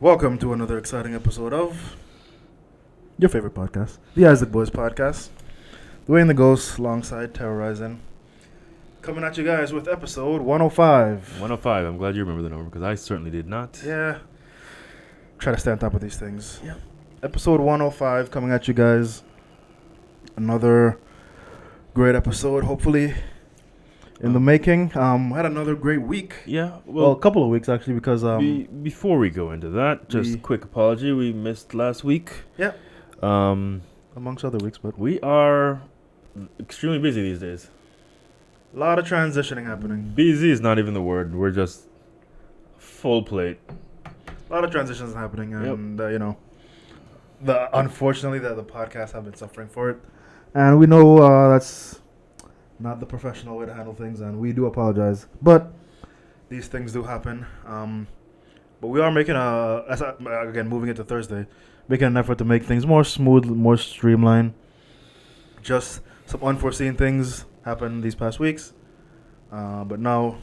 Welcome to another exciting episode of your favorite podcast, the IsaacBoyz podcast. Dwayne the Ghost alongside Terrorizing. Coming at you guys with episode 105. 105. I'm glad you remember the number because I certainly did not. Yeah. Try to stay on top of these things. Yeah. Episode 105 coming at you guys. Another great episode, hopefully, in the making. Had another great week. Yeah. Well, a couple of weeks, actually, because... before we go into that, just a quick apology. We missed last week. Yeah. Amongst other weeks, but... We are extremely busy these days. A lot of transitioning happening. Busy is not even the word. We're just full plate. A lot of transitions happening, and unfortunately the podcasts have been suffering for it, and we know that's not the professional way to handle things, and we do apologize. But these things do happen. But we are making again moving into Thursday, making an effort to make things more smooth, more streamlined. Just some unforeseen things happened these past weeks, but now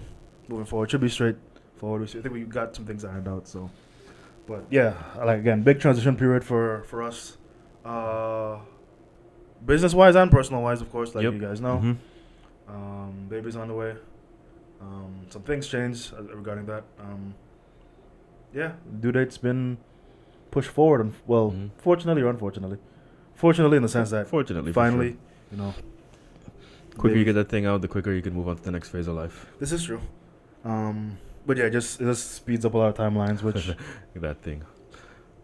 moving forward should be straightforward. I think we got some things ironed out. So. But yeah, again, big transition period for us, business-wise and personal-wise, of course, like you guys know. Mm-hmm. Baby's on the way. Some things changed regarding that. Due date's been pushed forward, and fortunately or unfortunately. Fortunately, in the sense that finally, quicker you get that thing out, the quicker you can move on to the next phase of life. This is true. But yeah, it just speeds up a lot of timelines, which... that thing.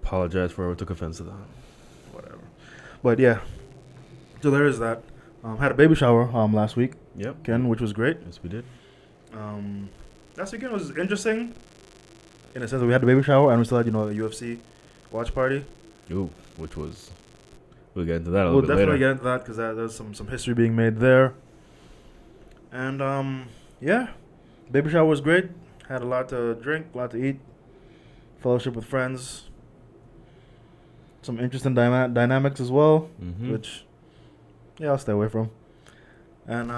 Apologize for whoever took offense to that. Whatever. But yeah, so there is that. Had a baby shower last week. Yep. Ken, which was great. Yes, we did. Last weekend was interesting in the sense that we had the baby shower and we still had, a UFC watch party. Ooh, which was... We'll get into that a little bit later. We'll definitely get into that because there's some history being made there. And, baby shower was great. Had a lot to drink, a lot to eat. Fellowship with friends. Some interesting dynamics as well, which, I'll stay away from. And,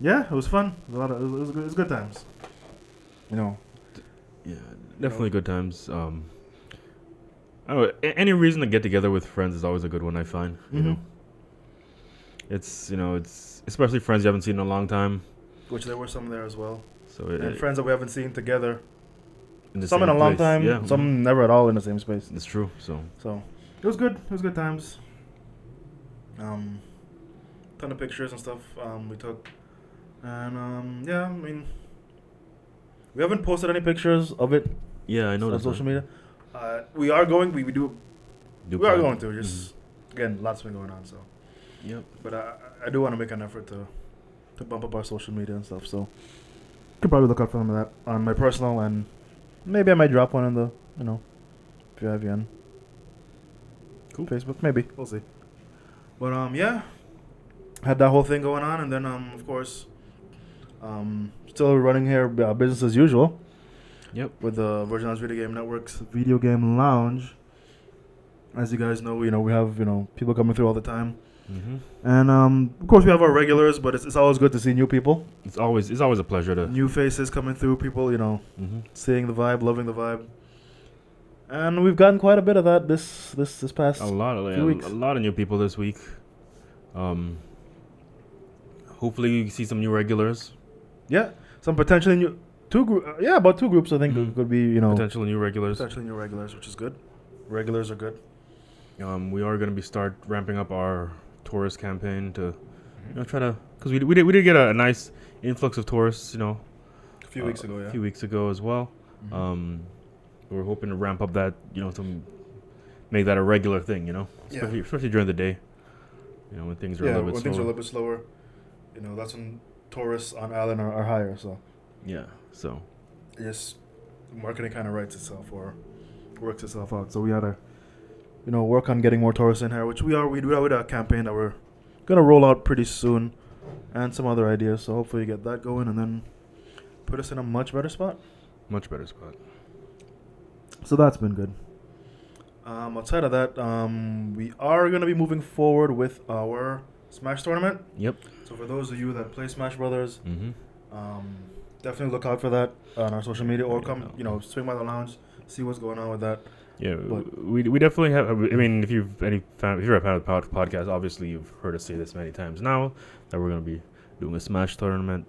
it was fun. It was good times. Yeah, definitely good times. I don't know, any reason to get together with friends is always a good one, I find. It's especially friends you haven't seen in a long time. Which there were some there as well. And friends that we haven't seen together. In some in a long time, yeah. Some never at all in the same space. It's true. So it was good. It was good times. Ton of pictures and stuff we took. And we haven't posted any pictures of it. Yeah, I know on social media. We are going. We are going to. Just again, lots been going on. So. Yep. But I do want to make an effort to bump up our social media and stuff. So. Could probably look out for some of that on my personal, and maybe I might drop one in the, VIVN. Cool. Facebook, maybe. We'll see. But, had that whole thing going on, and then, of course, still running here business as usual. Yep. With the Virgin Islands Video Game Network's Video Game Lounge. As you guys know, we have, people coming through all the time. And of course we have our regulars, but it's always good to see new people. It's always a pleasure to new faces coming through. People, seeing the vibe, loving the vibe, and we've gotten quite a bit of that this past few weeks. A lot of new people this week. Hopefully you see some new regulars. Yeah, some potentially new about two groups I think could be potential new regulars. Potentially new regulars, which is good. Regulars are good. We are going to start ramping up our tourist campaign to try to, because we did get a nice influx of tourists a few weeks ago a few weeks ago as well. We're hoping to ramp up that to make that a regular thing, especially during the day, when things are a little bit slower. That's when tourists on island are higher. So so just marketing kind of writes itself or works itself out. So we had to work on getting more tourists in here, which we do have a campaign that we're gonna roll out pretty soon, and some other ideas. So hopefully get that going, and then put us in a much better spot. So that's been good. Outside of that, we are gonna be moving forward with our Smash tournament. Yep. So for those of you that play Smash Brothers, definitely look out for that on our social media, or come, swing by the lounge, see what's going on with that. Yeah, we definitely have. I mean, if you're a fan of the podcast, obviously you've heard us say this many times now that we're gonna be doing a Smash tournament.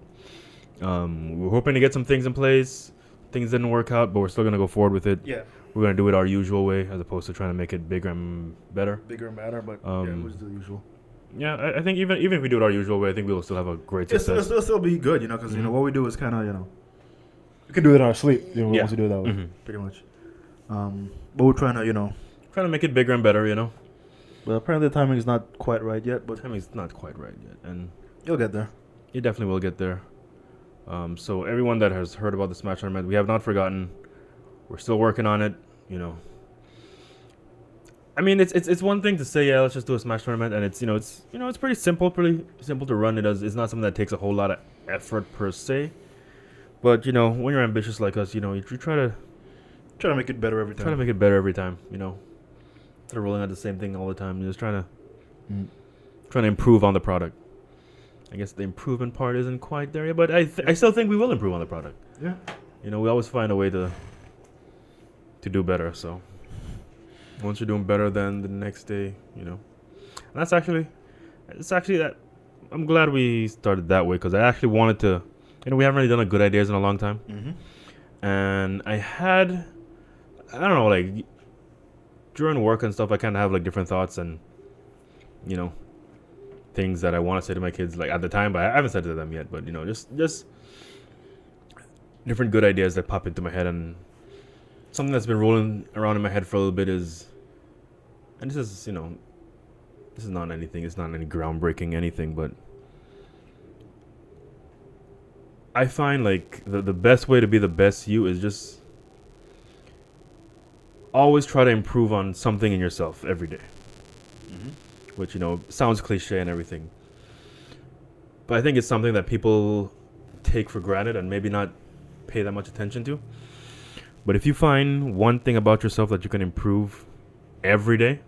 We're hoping to get some things in place. Things didn't work out, but we're still gonna go forward with it. Yeah, we're gonna do it our usual way, as opposed to trying to make it bigger and better. Bigger and better, but it was the usual. Yeah, I think even if we do it our usual way, I think we'll still have a great success. It'll still be good, because you know what we do is kind of we can do it in our sleep. Once we do it that way, pretty much. But we're trying to make it bigger and better, But apparently the timing is not quite right yet. But timing's not quite right yet, and you'll get there. You definitely will get there. So everyone that has heard about the Smash tournament, we have not forgotten. We're still working on it. I mean, it's one thing to say, yeah, let's just do a Smash tournament, and it's pretty simple to run. It's not something that takes a whole lot of effort per se. But when you're ambitious like us, you try to make it better every time. Try to make it better every time. Instead of rolling out the same thing all the time, you're just trying to improve on the product. I guess the improvement part isn't quite there yet, but I still think we will improve on the product. Yeah. We always find a way to do better. So once you're doing better, then the next day, and it's actually that I'm glad we started that way, because I actually wanted to. We haven't really done a good ideas in a long time, and I don't know, like during work and stuff, I kind of have like different thoughts and things that I want to say to my kids, like at the time, but I haven't said to them yet. But just different good ideas that pop into my head, and something that's been rolling around in my head for a little bit is, and this is this is not anything. It's not any groundbreaking anything, but I find like the best way to be the best you is just always try to improve on something in yourself every day. Which, sounds cliche and everything. But I think it's something that people take for granted and maybe not pay that much attention to. But if you find one thing about yourself that you can improve every day,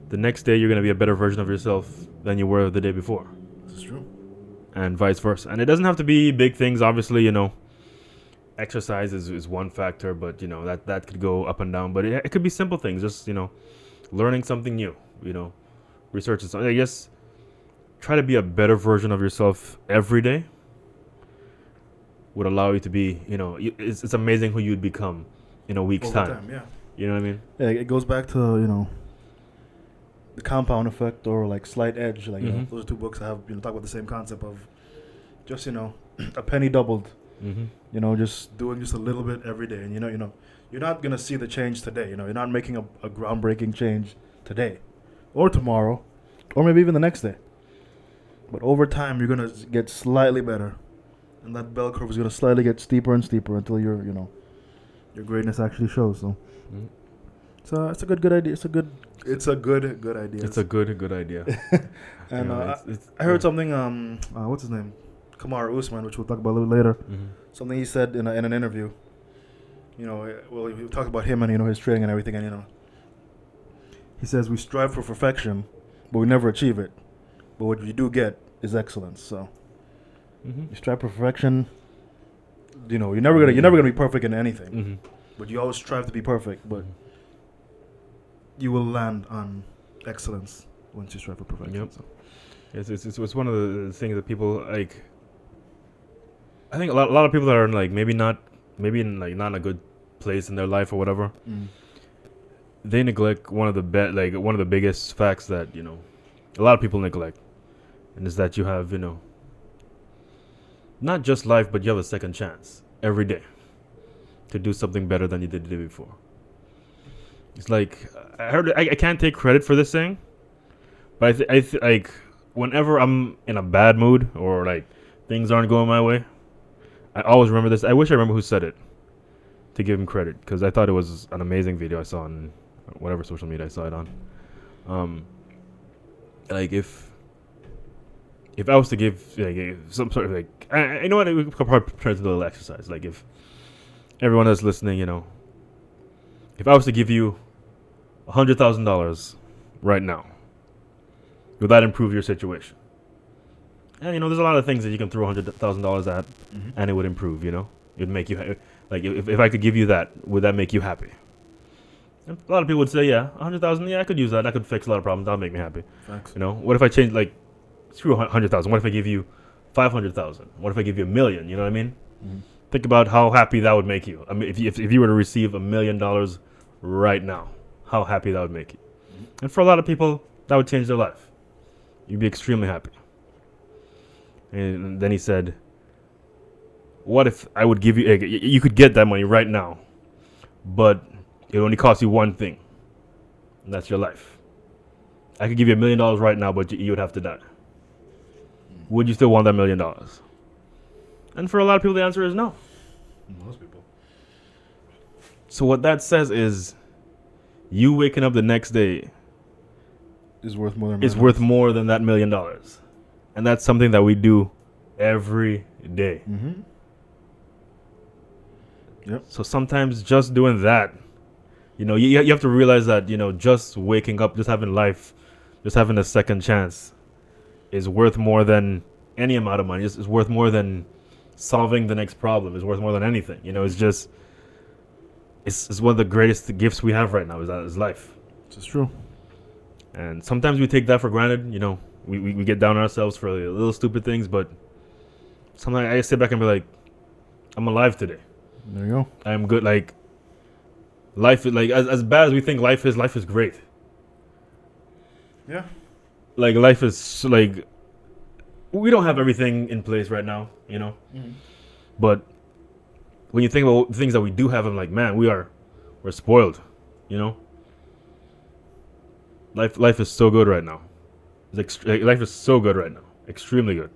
the next day you're going to be a better version of yourself than you were the day before. This is true. And vice versa. And it doesn't have to be big things, obviously, Exercise is one factor, but, that could go up and down. But it could be simple things, just, learning something new, researching something. I guess try to be a better version of yourself every day would allow you to be, it's amazing who you'd become in a week's time. Yeah. You know what I mean? Yeah, it goes back to, the compound effect or like slight edge. Like those are two books that have, talk about the same concept of just, a penny doubled. Just doing just a little bit every day. And, you're not going to see the change today. You're not making a groundbreaking change today or tomorrow or maybe even the next day. But over time, you're going to get slightly better. And that bell curve is going to slightly get steeper and steeper until your greatness actually shows. So, so it's a good idea. It's a good idea. It's a good idea. And I heard something, what's his name? Kamaru Usman, which we'll talk about a little later. Something he said in an interview. He talked about him and his training and everything, and he says we strive for perfection, but we never achieve it. But what you do get is excellence. So you strive for perfection. You're never gonna be perfect in anything, but you always strive to be perfect. But you will land on excellence once you strive for perfection. Yep. So. It's one of the things that people like. I think a lot of people that are like maybe not in a good place in their life or whatever. They neglect one of the biggest facts that a lot of people neglect, and is that you have not just life, but you have a second chance every day to do something better than you did the day before. It's like I heard I can't take credit for this thing, but like whenever I'm in a bad mood or like things aren't going my way, I always remember this. I wish I remember who said it to give him credit, because I thought it was an amazing video I saw on whatever social media I saw it on. Like if I was to give like some sort of like, I know what, we could probably try to do a little exercise. Like if everyone that's listening, if I was to give you $100,000 right now, would that improve your situation? And there's a lot of things that you can throw $100,000 at, and it would improve. It'd make you Like if I could give you that, would that make you happy? And a lot of people would say, yeah, 100,000. Yeah, I could use that. That could fix a lot of problems. That'll make me happy. Facts. You know, what if I change like screw 100,000? What if I give you 500,000? What if I give you $1 million? You know what I mean? Mm-hmm. Think about how happy that would make you. I mean, if you were to receive $1 million right now, how happy that would make you. And for a lot of people, that would change their life. You'd be extremely happy. And then he said, what if I would give you, you could get that money right now, but it only costs you one thing, and that's your life. I could give you $1 million right now, but you would have to die. Would you still want that $1 million? And for a lot of people, the answer is no. Most people. So what that says is, you waking up the next day Is worth more than is worth more than that $1 million, and that's something that we do every day. Mm-hmm. Yep. So sometimes just doing that, you know, you have to realize that, you know, just waking up, just having life, just having a second chance is worth more than any amount of money. It's worth more than solving the next problem. It's worth more than anything. You know, it's just, it's one of the greatest gifts we have right now is life. This is true. And sometimes we take that for granted. You know, we get down on ourselves for little stupid things, but sometimes I sit back and be like, I'm alive today. There you go. I'm good. Like, life is like as bad as we think life is great. Yeah. Like, life is like, we don't have everything in place right now, you know. Mm-hmm. But when you think about the things that we do have, I'm like, man, we're spoiled, you know. Life is so good right now. Life is so good right now, extremely good.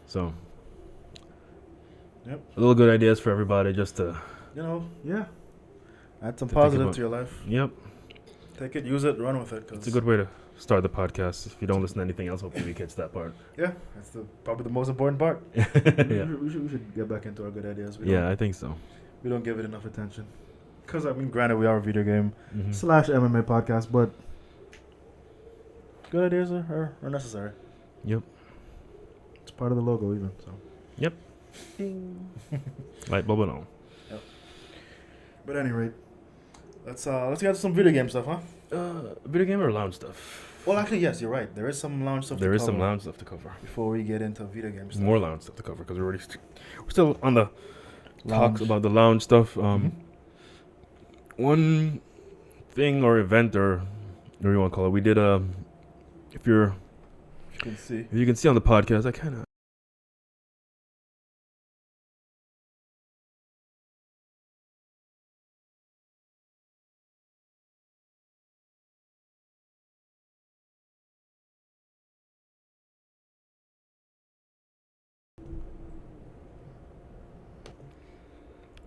So, yep, a little good ideas for everybody, just to, you know, yeah, add some to think positive about. to your life. Yep, Take it, use it, run with it. it's a good way to start the podcast. If you don't listen to anything else, hopefully we catch that part. Yeah, that's probably the most important part. Yeah, we should get back into our good ideas. I think so. We don't give it enough attention. Because, I mean, granted, we are a video game Mm-hmm. / MMA podcast, but good ideas are necessary. Yep. It's part of the logo, even. So. Yep. Light bulb and all. Yep. But at any rate, let's get to some video game stuff, huh? Video game or lounge stuff? Well, actually, yes, you're right. There is some lounge stuff. There to is some cover lounge stuff to cover. before we get into video game stuff. More lounge stuff to cover because we're still on the Lounge. talks about the lounge stuff. Mhm. One thing or event or whatever you want to call it, we did if you can see on the podcast, I kind of.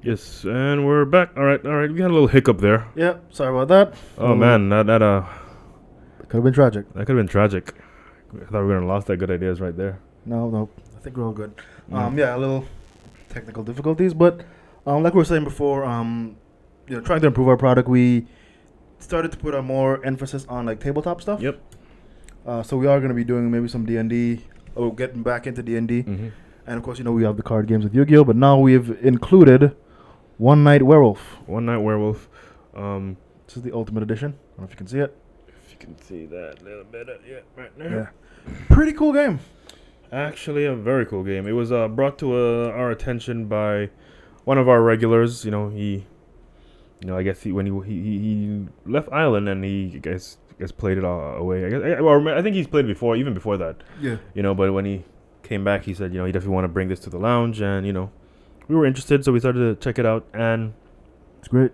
Yes, and we're back. All right. We had a little hiccup there. Yeah, sorry about that. Oh man, that Could have been tragic. could have been tragic. I thought we were gonna lost that good ideas right there. No. I think we're all good. Mm. Yeah, a little technical difficulties, but like we were saying before, trying to improve our product, we started to put a more emphasis on like tabletop stuff. Yep. So we are going to be doing maybe some D&D, or getting back into D&D. Mm-hmm. And of course, we have the card games with Yu-Gi-Oh, but now we've included One Night Werewolf. One Night Werewolf. This is the Ultimate Edition. I don't know if you can see it. If you can see that a little bit, right there. Yeah. Pretty cool game. Actually, a very cool game. It was brought to our attention by one of our regulars. He, I guess when he left Ireland and he I guess played it all away. I think he's played it before, even before that. Yeah. But when he came back, he said, he definitely want to bring this to the lounge, and we were interested, so we started to check it out, and It's great.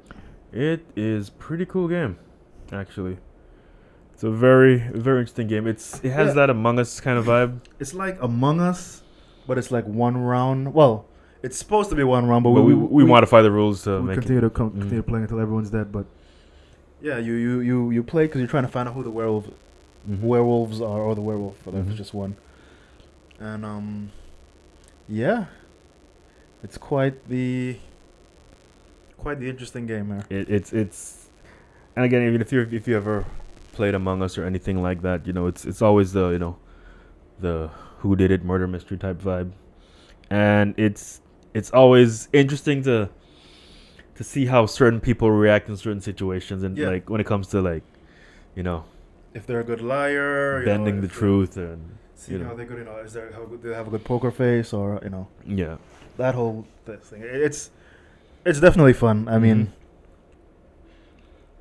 it is pretty cool game, actually. It's a very, very interesting game. It has that Among Us kind of vibe. It's like Among Us, but it's like one round. Well, it's supposed to be one round, but we modify the rules to we make continue it. to continue playing until everyone's dead. But yeah, you play because you're trying to find out who the werewolves are, or the werewolf. But there's just one. And yeah, it's quite the interesting game here. It's and again, even if you ever played Among Us or anything like that, it's always the the who did it murder mystery type vibe, and it's it's always interesting to see how certain people react in certain situations, and Yeah. like when it comes to like, you know, If they're a good liar, bending the if truth, and seeing you know. how they're good, is there how good they have a good poker face, or Yeah. that whole thing. It's definitely fun. I mean,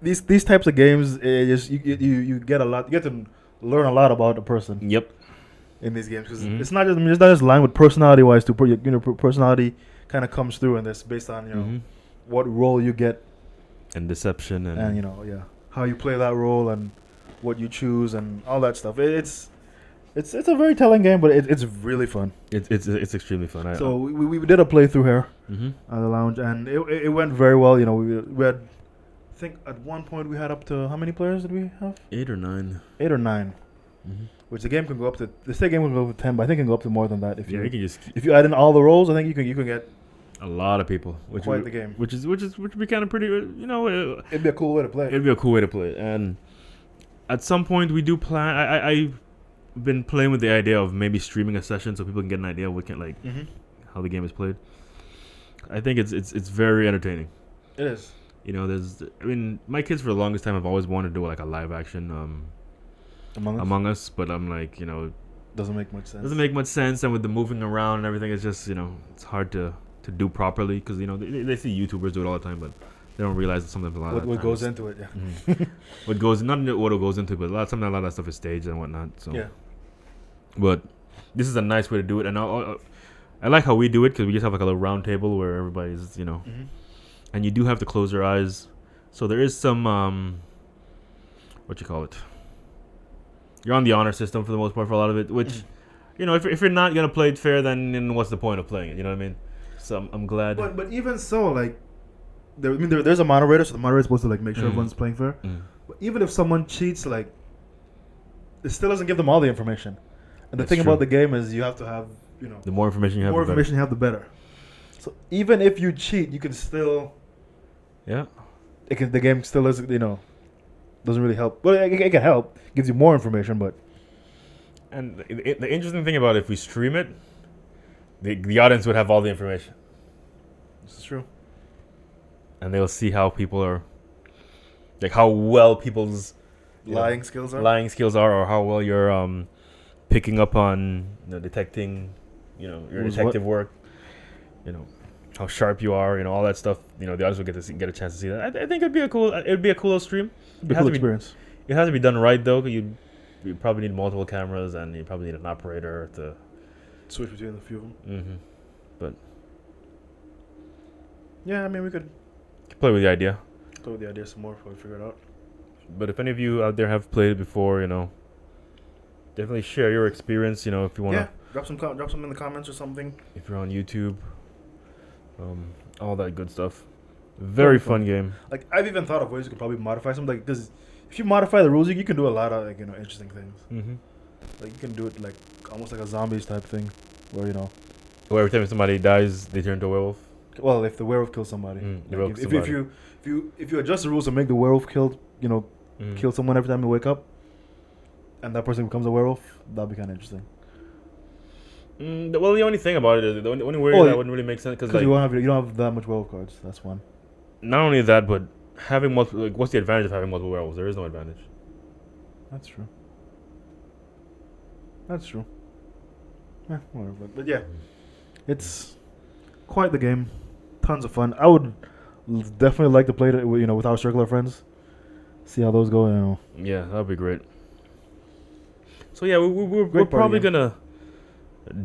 these types of games, just you get a lot. You get to learn a lot about a person Yep. in these games, because Mhm. it's not just lying with personality wise too. Personality kind of comes through in this based on what role you get, And deception, and and how you play that role and what you choose and all that stuff. It's a very telling game, but it's really fun. it's extremely fun. So we did a playthrough here Mhm. at the lounge, and it went very well. We had, I think at one point we had up to, how many players did we have? 8 or 9. 8 or 9. Mhm. Which the game can go up to. The state game can go up to 10, but I think it can go up to more than that You can just if you add in all the roles. I think you can get a lot of people, which quite the game. which would be kind of pretty. It'd be a cool way to play. It'd be a cool way to play it. And at some point we do plan. I've been playing with the idea of maybe streaming a session so people can get an idea of what how the game is played. I think it's very entertaining. It is. My kids for the longest time have always wanted to do like a live action Among Us, but I'm like, Doesn't make much sense. doesn't make much sense, and with the moving around and everything, it's just it's hard to do properly, because they see YouTubers do it all the time, but they don't realize that sometimes a lot of What that goes time into it, yeah. what goes not what it goes into, but sometimes a lot of that stuff is staged and whatnot. So Yeah. but this is a nice way to do it, and I like how we do it, because we just have like a little round table where everybody's and you do have to close your eyes, so there is some what you call it. You're on the honor system for the most part for a lot of it, which if you're not gonna play it fair, then what's the point of playing it? You know what I mean? So I'm glad. But even so, like, there's a moderator, so the moderator's supposed to like make sure everyone's playing fair. But even if someone cheats, like, it still doesn't give them all the information. And the That's thing true. about the game is you have to have The more information you have, more the better. information you have, the better. So even if you cheat, you can still the game still doesn't really help. Well, it can help, gives you more information, but And the interesting thing about it, if we stream it, the audience would have all the information, this is true. and they'll see how people are, like how well people's Lying skills are. lying skills are, or how well you're picking up on detecting your Who's detective work, how sharp you are, all that stuff. The audience will get a chance to see that. I think it'd be a cool little stream. Be a has cool to be- experience. It has to be done right though, 'cause you probably need multiple cameras, and you probably need an operator to. Switch between the few of them. But Yeah, I mean, we could play with the idea. play with the idea some more before we figure it out. But if any of you out there have played it before, definitely share your experience. If you want to, Yeah, drop some in the comments or something. if you're on YouTube, all that good stuff. Very fun game. Like, I've even thought of ways you could probably modify something. Like, because if you modify the rules, you can do a lot of interesting things. Like, you can do it like almost like a zombies type thing, where Where every time somebody dies, they turn into a werewolf. well, if the werewolf kills somebody, The werewolf if, kills if you adjust the rules to make the werewolf kill someone every time you wake up, and that person becomes a werewolf, that'd be kind of interesting. Well, the only thing about it is the only way that wouldn't really make sense, because Because you don't have that much werewolf cards. That's one. not only that, but having multiple. Like, what's the advantage of having multiple werewolves? There is no advantage. That's true. Yeah, whatever. But yeah, it's quite the game. Tons of fun. I would definitely like to play it, with our circular friends. See how those go. Yeah, that'd be great. So yeah, we're Great probably party gonna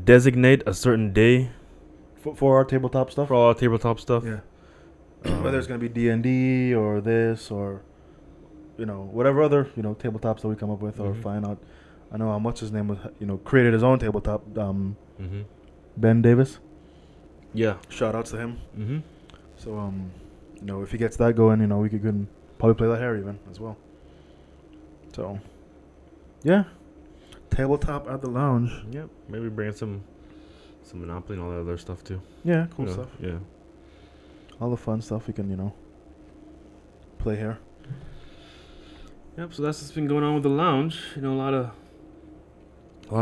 designate a certain day For our tabletop stuff. for all our tabletop stuff. Yeah. Whether it's gonna be D&D or this or whatever other tabletops that we come up with or find out. I know how much his name was created his own tabletop. Ben Davis. Yeah. Shout outs to him. Mhm. So if he gets that going, we could probably play that here even as well. So yeah, tabletop at the lounge. Yep. Maybe bring in some Monopoly and all that other stuff too. Yeah, cool stuff. Yeah. All the fun stuff we can play here. Yep. So that's what's been going on with the lounge. A lot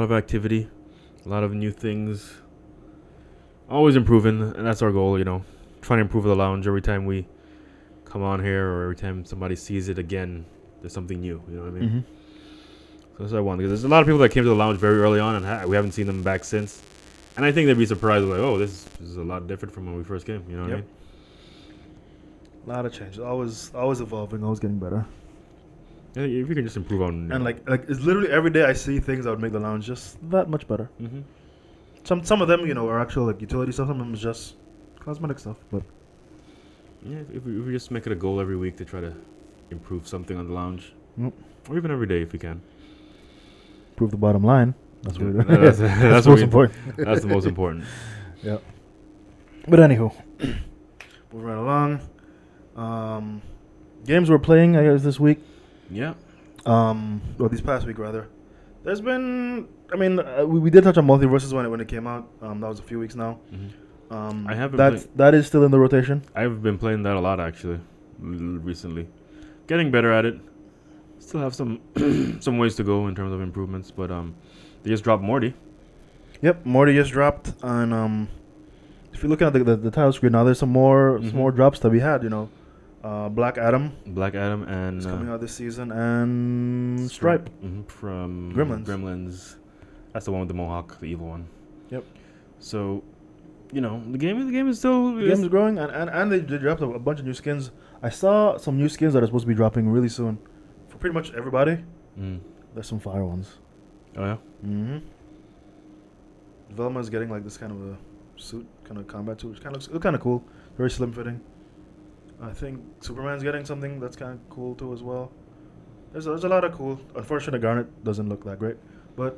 of activity, a lot of new things. Always improving, and that's our goal. Trying to improve the lounge every time we come on here, or every time somebody sees it again. There's something new. You know what I mean? Mm-hmm. So that's what I want. Because there's a lot of people that came to the lounge very early on, and we haven't seen them back since. And I think they'd be surprised, like, oh, this is a lot different from when we first came. You know what I mean? A lot of change. Always evolving. Always getting better. Yeah, if you can just improve on. And like it's literally every day I see things that would make the lounge just that much better. Mm-hmm. Some of them, are actual like utility stuff. Some of them is just cosmetic stuff. But yeah, if we just make it a goal every week to try to improve something on the lounge, or even every day if we can. Improve the bottom line. That's what we're doing. That's most important. That's the most important. Yeah. But anywho, moving right along. Games we're playing, I guess, this week. Yeah. Well, this past week rather. There's been, we did touch on MultiVersus when it came out. That was a few weeks now. Mm-hmm. I haven't. That is still in the rotation. I've been playing that a lot actually, recently. Getting better at it. Still have some some ways to go in terms of improvements, but they just dropped Morty. Yep, Morty just dropped, and if you're looking at the title screen now, there's some more drops that we had. Black Adam. Black Adam and it's coming out this season, and Stripe from Gremlins. That's the one with the mohawk, the evil one. Yep. So, the game is still the game is growing, and they dropped a bunch of new skins. I saw some new skins that are supposed to be dropping really soon for pretty much everybody. There's some fire ones. Oh yeah. Mm-hmm. Velma's getting like this kind of a suit, kind of combat suit, which looks kind of cool. Very slim fitting. I think Superman's getting something that's kind of cool too as well. There's a lot of cool. Unfortunately, Garnet doesn't look that great, but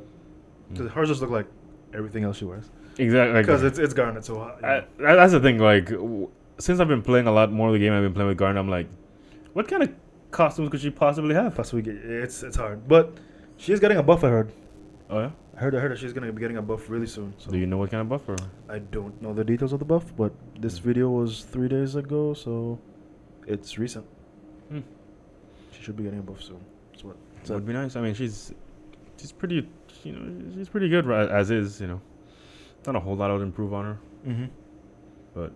hers just look like everything else she wears. Exactly. Because it's Garnet, so that's the thing. Like, since I've been playing a lot more of the game I've been playing with Garnet, I'm like, what kind of costumes could she possibly have? It's hard, but she's getting a buff. I heard. Oh yeah. I heard that she's gonna be getting a buff really soon. So do you know what kind of buff? Or? I don't know the details of the buff, but this video was 3 days ago, so it's recent. She should be getting a buff soon. That's what. That would be nice. I mean, she's pretty. She's pretty good as is. Not a whole lot I would improve on her. Mm-hmm. But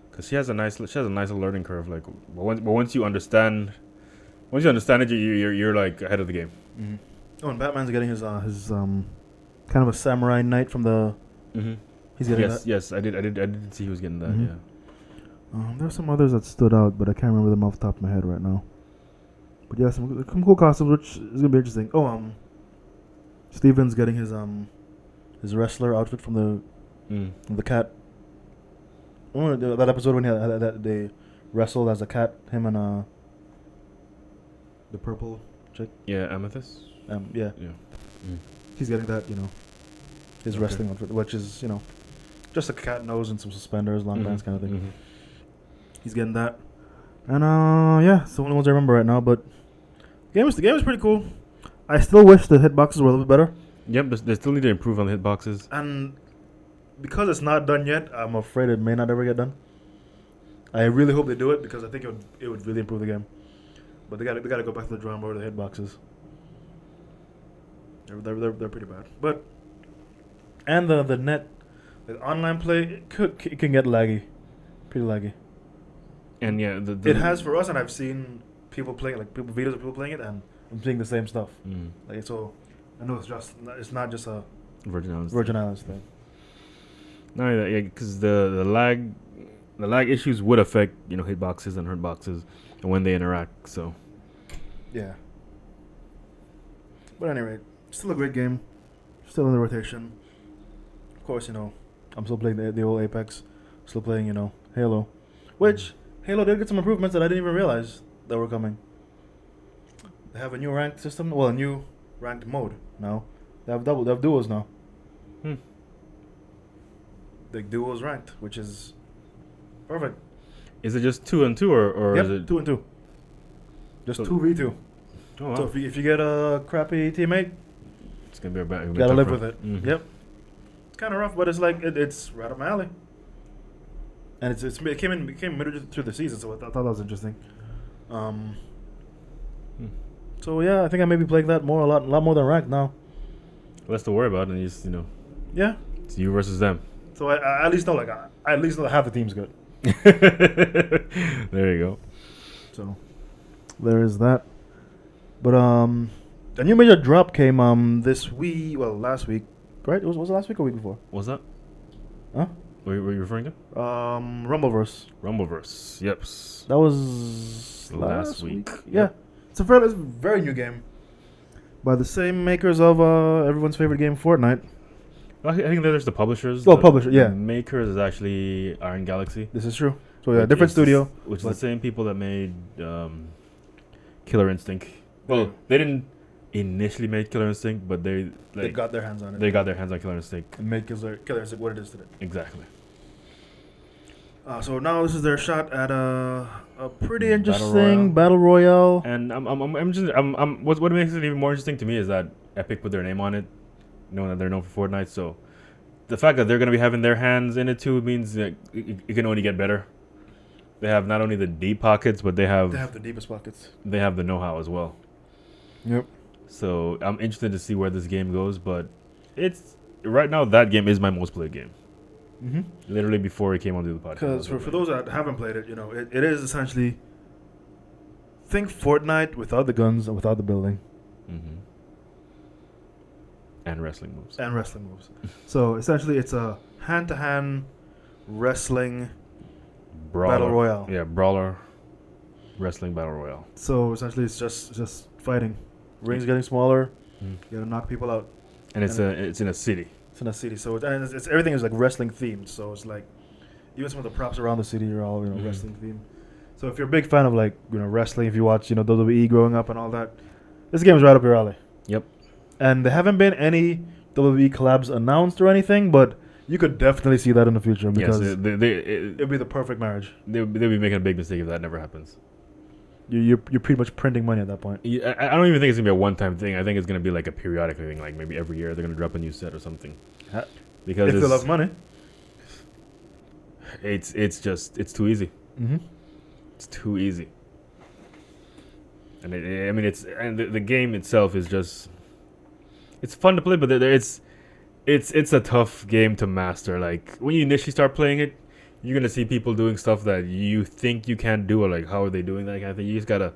because she has a nice learning curve. Like, but once you understand it, you're like ahead of the game. Mm-hmm. Oh, and Batman's getting his kind of a samurai knight from the. Mm-hmm. He's getting that. Yes, I did see he was getting that. Mm-hmm. Yeah. There's some others that stood out, but I can't remember them off the top of my head right now. But yeah, some cool costumes, which is gonna be interesting. Oh, Steven's getting his wrestler outfit from the cat. Remember that episode when that they wrestled as a cat, him and the purple chick. Yeah, Amethyst. Yeah. He's getting that, his wrestling outfit, which is just a cat nose and some suspenders, long pants kind of thing. Mm-hmm. He's getting that, and yeah, it's the only ones I remember right now. But the game is pretty cool. I still wish the hitboxes were a little bit better. Yep, they still need to improve on the hitboxes. And because it's not done yet, I'm afraid it may not ever get done. I really hope they do it because I think it would really improve the game. But they got to go back to the drawing board with the hitboxes. They're pretty bad. But and the online play it can get laggy, pretty laggy. And yeah, it has for us, and I've seen people playing videos of people playing it, and I'm seeing the same stuff. Like so, I know it's not just a Virgin Islands thing. No, yeah, because the lag issues would affect hitboxes and hurtboxes and when they interact. So yeah. But anyway, still a great game, still in the rotation. Of course, I'm still playing the old Apex, still playing Halo, which Halo did get some improvements that I didn't even realize that were coming. They have a new ranked system, a new ranked mode now. They have duos now. The duos ranked, which is perfect. Is it just 2 and 2 or yep, is it 2 and 2? Just 2v2. Oh, wow. So if you get a crappy teammate, it's gonna be a bad. You gotta live with it. Mm-hmm. Yep. It's kind of rough, but it's like it's right up my alley. And it came midway through the season, so I thought that was interesting. So yeah, I think I may be playing that a lot more than ranked now. Less to worry about, and just Yeah. it's you versus them. It's So I at least know I at least know half the team's good. There you go. So there is that. But a new major drop came last week, right? Was it last week or week before? What's that? Huh? What were you referring to? Rumbleverse. Rumbleverse. Yep. That was Last week. Yeah, Yep. it's a very new game by the same makers of everyone's favorite game, Fortnite. I think there's the publishers. Oh, The publisher, yeah. Makers is actually Iron Galaxy. This is true. So yeah, which different is studio. Which is but- the same people that made Killer Instinct. Well, they didn't initially make Killer Instinct, but they got their hands on it. They got their hands on Killer Instinct. and made Killer Instinct what it is today. Exactly. So now this is their shot at a pretty Battle interesting battle royale. And what makes it even more interesting to me is that Epic put their name on it, knowing that they're known for Fortnite. So the fact that they're going to be having their hands in it too means that it can only get better. They have not only the deep pockets, but they have the deepest pockets. they have the know-how as well. Yep. So I'm interested to see where this game goes, but it's right now that game is my most played game. Mm-hmm. Literally before it came onto the podcast. Because for those that haven't played it, it is essentially think Fortnite without the guns and without the building Mm-hmm. And wrestling moves. and wrestling moves. So essentially, it's a hand-to-hand wrestling battle royale. Yeah, brawler, wrestling battle royale. So essentially, it's just fighting. Rings getting smaller. Mm. You gotta knock people out. And it's in a city. It's in a city, so it's everything is like wrestling themed. So it's like even some of the props around the city are all Mhm. wrestling themed. So if you're a big fan of wrestling, if you watch WWE growing up and all that, this game is right up your alley. Yep. And there haven't been any WWE collabs announced or anything, but you could definitely see that in the future because Yes, it'd be the perfect marriage. they'll be making a big mistake if that never happens. You're pretty much printing money at that point. I don't even think it's gonna be a one-time thing. I think it's gonna be like a periodic thing. Like maybe every year they're gonna drop a new set or something. Because If they love money. it's it's too easy. Mm-hmm. It's too easy. And the game itself is just it's fun to play, but it's a tough game to master. Like when you initially start playing it, you're gonna see people doing stuff that you think you can't do, or like how are they doing that kind of thing. You just gotta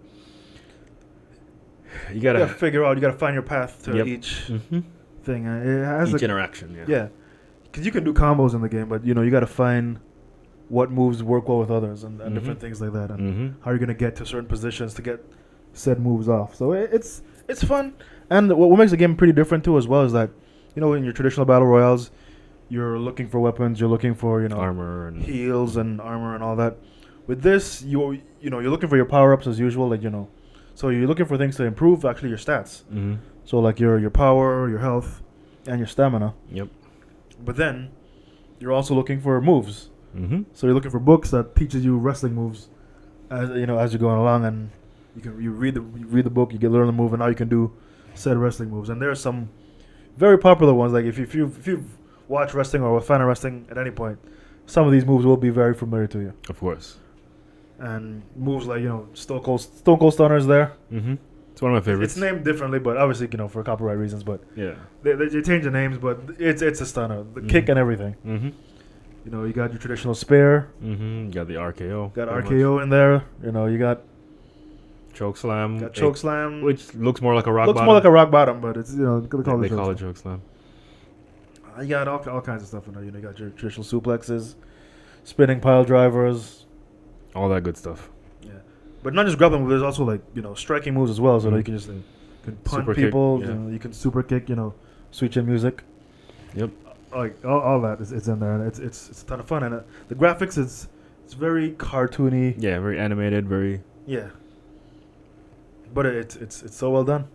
figure out. You gotta find your path to Yep. each Mhm. thing. It has each interaction. Yeah. yeah, because you can do combos in the game, but you gotta find what moves work well with others and Mhm. different things like that, and Mm-hmm. how you're gonna get to certain positions to get said moves off. So it's fun, and what makes the game pretty different too as well is that in your traditional battle royales, you're looking for weapons, you're looking for Armor and heals and armor and all that. With this, you're looking for your power ups as usual, so you're looking for things to improve actually your stats. Mm-hmm. So like your power, your health, and your stamina. Yep. But then you're also looking for moves. Mm-hmm. So you're looking for books that teaches you wrestling moves as you're going along, and you read the book, you learn the move, and now you can do said wrestling moves. And there are some very popular ones. Like if you've watched wrestling or a fan of wrestling at any point, some of these moves will be very familiar to you. Of course. And moves like Stone Cold Stunner is there. Mm-hmm. It's one of my favorites. It's named differently, but obviously for copyright reasons. But Yeah. they change the names, but it's a stunner, the kick and everything. Mm-hmm. You got your traditional spear, Mm-hmm. Got the RKO. got pretty RKO in there. You got Choke slam. choke slam, Which looks more like a rock looks bottom. more like a rock bottom, but it's they call They it choke call it slam. choke slam. You got all kinds of stuff in there. You got your traditional suplexes, spinning pile drivers. All that good stuff. Yeah, but not just grappling moves. There's also striking moves as well. So that you can just can punt Super kick, people. yeah. You can super kick. Switch in music. Yep. Like all that is in there, and it's a ton of fun. And the graphics it's very cartoony. Yeah, very animated, very... Yeah. But it's so well done,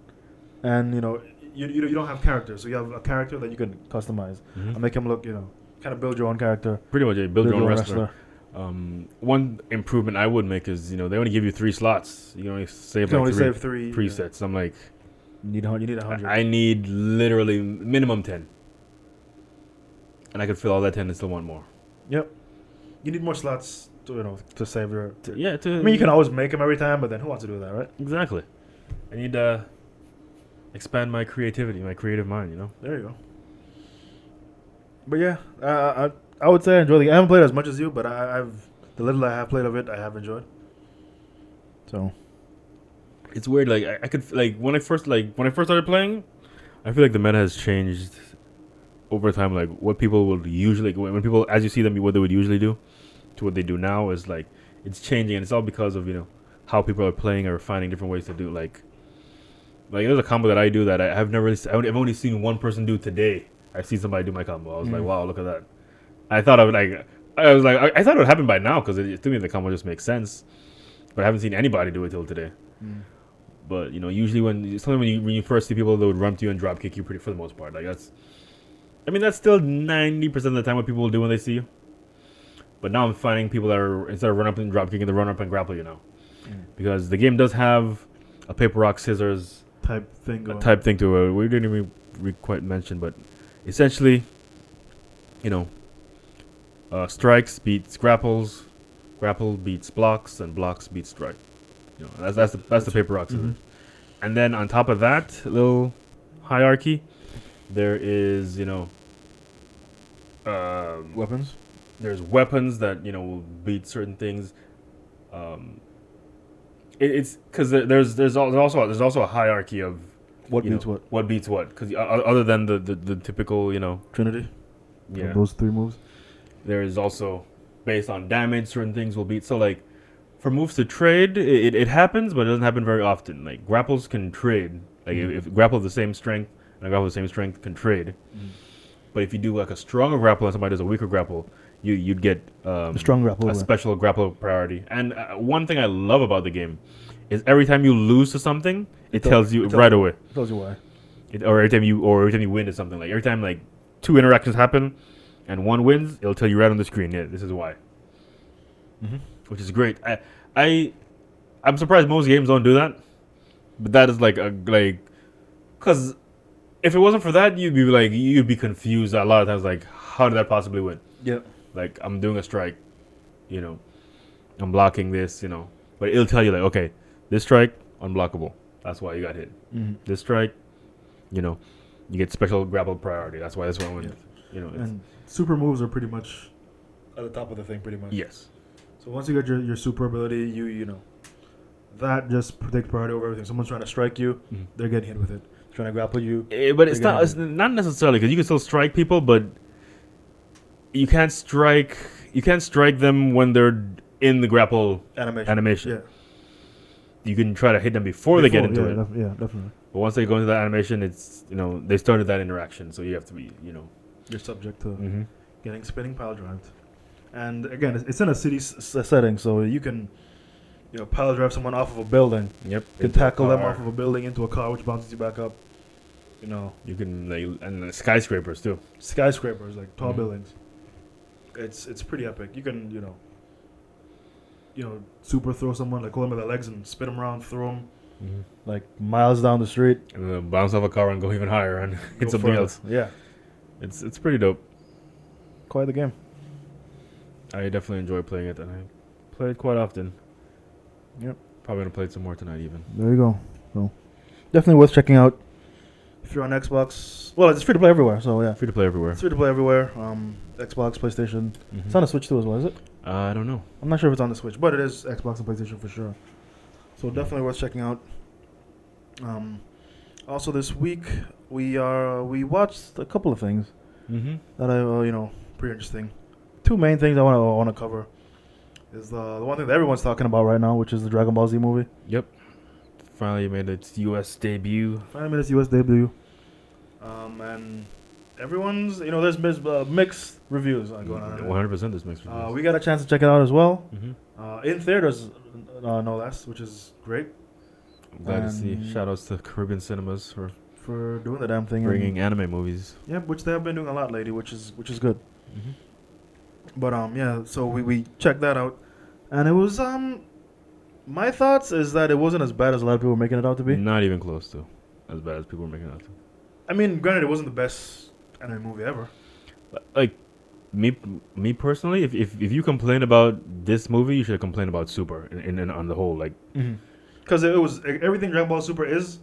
and you don't have characters, so you have a character that you can customize Mhm. and make him look kind of build your own character. Pretty much, build your own wrestler. One improvement I would make is, they only give you 3 slots. You can only save You can only 3 save 3 presets. I'm like, You need 100. I need literally minimum 10. And I could fill all that 10 and still want more. Yep. You need more slots to save your. I I mean, you can always make them every time, but then who wants to do that, right? Exactly. I need to expand my creativity, my creative mind, There you go. But yeah, I would say I enjoy the game. I haven't played as much as you, but I've the little I have played of it, I have enjoyed. So It's weird. Like I could like when I first started playing, I feel like the meta has changed over time. Like what people would usually when people as you see them what they would usually do to what they do now is like it's changing, and it's all because of how people are playing or finding different ways to do like there's a combo that I do that I've never I've only seen one person do today. I've seen somebody do my combo. I was like, wow, look at that. I thought I thought it would happen by now because to me the combo just makes sense, but I haven't seen anybody do it till today. But usually when you first see people, they would run to you and drop kick you pretty for the most part. Like that's still 90% of the time what people will do when they see you. But now I'm finding people that are instead of run up and drop kicking, they run up and grapple you now, because the game does have a paper rock scissors type thing to it. We didn't even quite mention, but essentially, strikes beats grapples, grapple beats blocks, and blocks beats strike. That's the paper rock scissors. And then on top of that little hierarchy, there is weapons. There's weapons that will beat certain things. It's because there's also a hierarchy of what beats what. What beats what? Because other than the typical Trinity. Yeah. Those three moves. There is also based on damage, certain things will beat. So like for moves to trade, it happens, but it doesn't happen very often. Like grapples can trade. Like if grapple of the same strength and a grapple of the same strength can trade. But if you do like a stronger grapple and somebody does a weaker grapple, you'd get a strong grapple, a special grapple priority. And one thing I love about the game is every time you lose to something, it tells you right away. It tells you why. Or every time you win to something, like every time like 2 interactions happen and one wins, it'll tell you right on the screen. Yeah, this is why. Which is great. I'm surprised most games don't do that, but that is because if it wasn't for that, you'd be confused a lot of times. Like, how did that possibly win? Yeah. Like I'm doing a strike, I'm blocking this, but it'll tell you like, okay, this strike unblockable. That's why you got hit. This strike, you get special grapple priority. That's why this one wins. And super moves are pretty much at the top of the thing, pretty much. Yes. So once you get your super ability, that just takes priority over everything. Someone's trying to strike you, they're getting hit with it. Trying to grapple you, but it's not necessarily, because you can still strike people, but you can't strike them when they're in the grapple animation. Yeah. You can try to hit them before they get into it. Yeah, definitely. But once they go into that animation, it's they started that interaction, so you have to be you're subject to getting spinning pile drived. And again, it's in a city setting, so you can pile drive someone off of a building. Yep. You can tackle them off of a building into a car, which bounces you back up. You can and skyscrapers too. Skyscrapers, like tall buildings. It's pretty epic. You can super throw someone, like hold them by their legs and spin them around, throw them like miles down the street, and then bounce off a car and go even higher and hit something else. Yeah, it's pretty dope. Quite the game. I definitely enjoy playing it, and I play it quite often. Yep. Probably gonna play it some more tonight even. There you go. So definitely worth checking out. If you're on Xbox, well, it's free to play everywhere. So yeah, free to play everywhere. It's free to play everywhere. Xbox, PlayStation. It's on the Switch too as well, is it? I don't know. I'm not sure if it's on the Switch, but it is Xbox and PlayStation for sure. So definitely worth checking out. Also this week we watched a couple of things that I pretty interesting. 2 main things I want to cover is the one thing that everyone's talking about right now, which is the Dragon Ball Z movie. Yep. Finally made its U.S. debut. And everyone's, there's mixed reviews going on. 100% there's mixed reviews. We got a chance to check it out as well. In theaters, no less, which is great. I'm glad to see. Shout outs to Caribbean Cinemas for doing the damn thing. Bringing anime movies. Yeah, which they have been doing a lot lately, which is good. But so we checked that out. And it was, my thoughts is that it wasn't as bad as a lot of people were making it out to be. Not even close to as bad as people were making it out to. I mean, granted, it wasn't the best anime movie ever. Like, me personally, if you complain about this movie, you should complain about Super in on the whole, like. Because it was everything Dragon Ball Super is.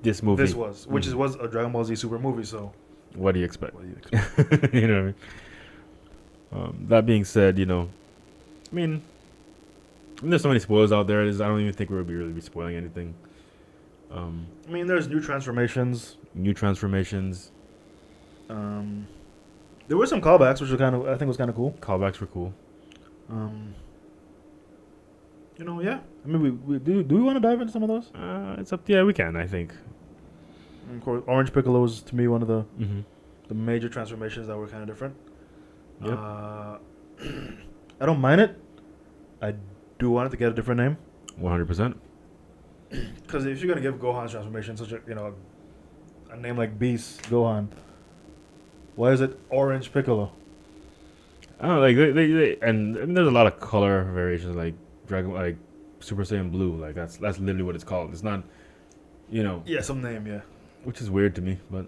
This movie. This was, which was a Dragon Ball Z Super movie. So. What do you expect? You know what I mean? That being said, I mean, there's so many spoilers out there. I don't even think we'll really be spoiling anything. I mean, there's new transformations. There were some callbacks, which I think was kind of cool. Callbacks were cool. Yeah. I mean, do we want to dive into some of those? It's up. Yeah, we can. I think. And of course, Orange Piccolo was to me one of the Mm-hmm. major transformations that were kind of different. Yep. I don't mind it. I do want it to get a different name. 100%. Because if you're gonna give Gohan's transformation such a name like Beast Gohan, why is it Orange Piccolo? I don't know, like they and there's a lot of color variations, like like Super Saiyan Blue, like that's literally what it's called. It's not, Yeah, some name, yeah. which is weird to me, but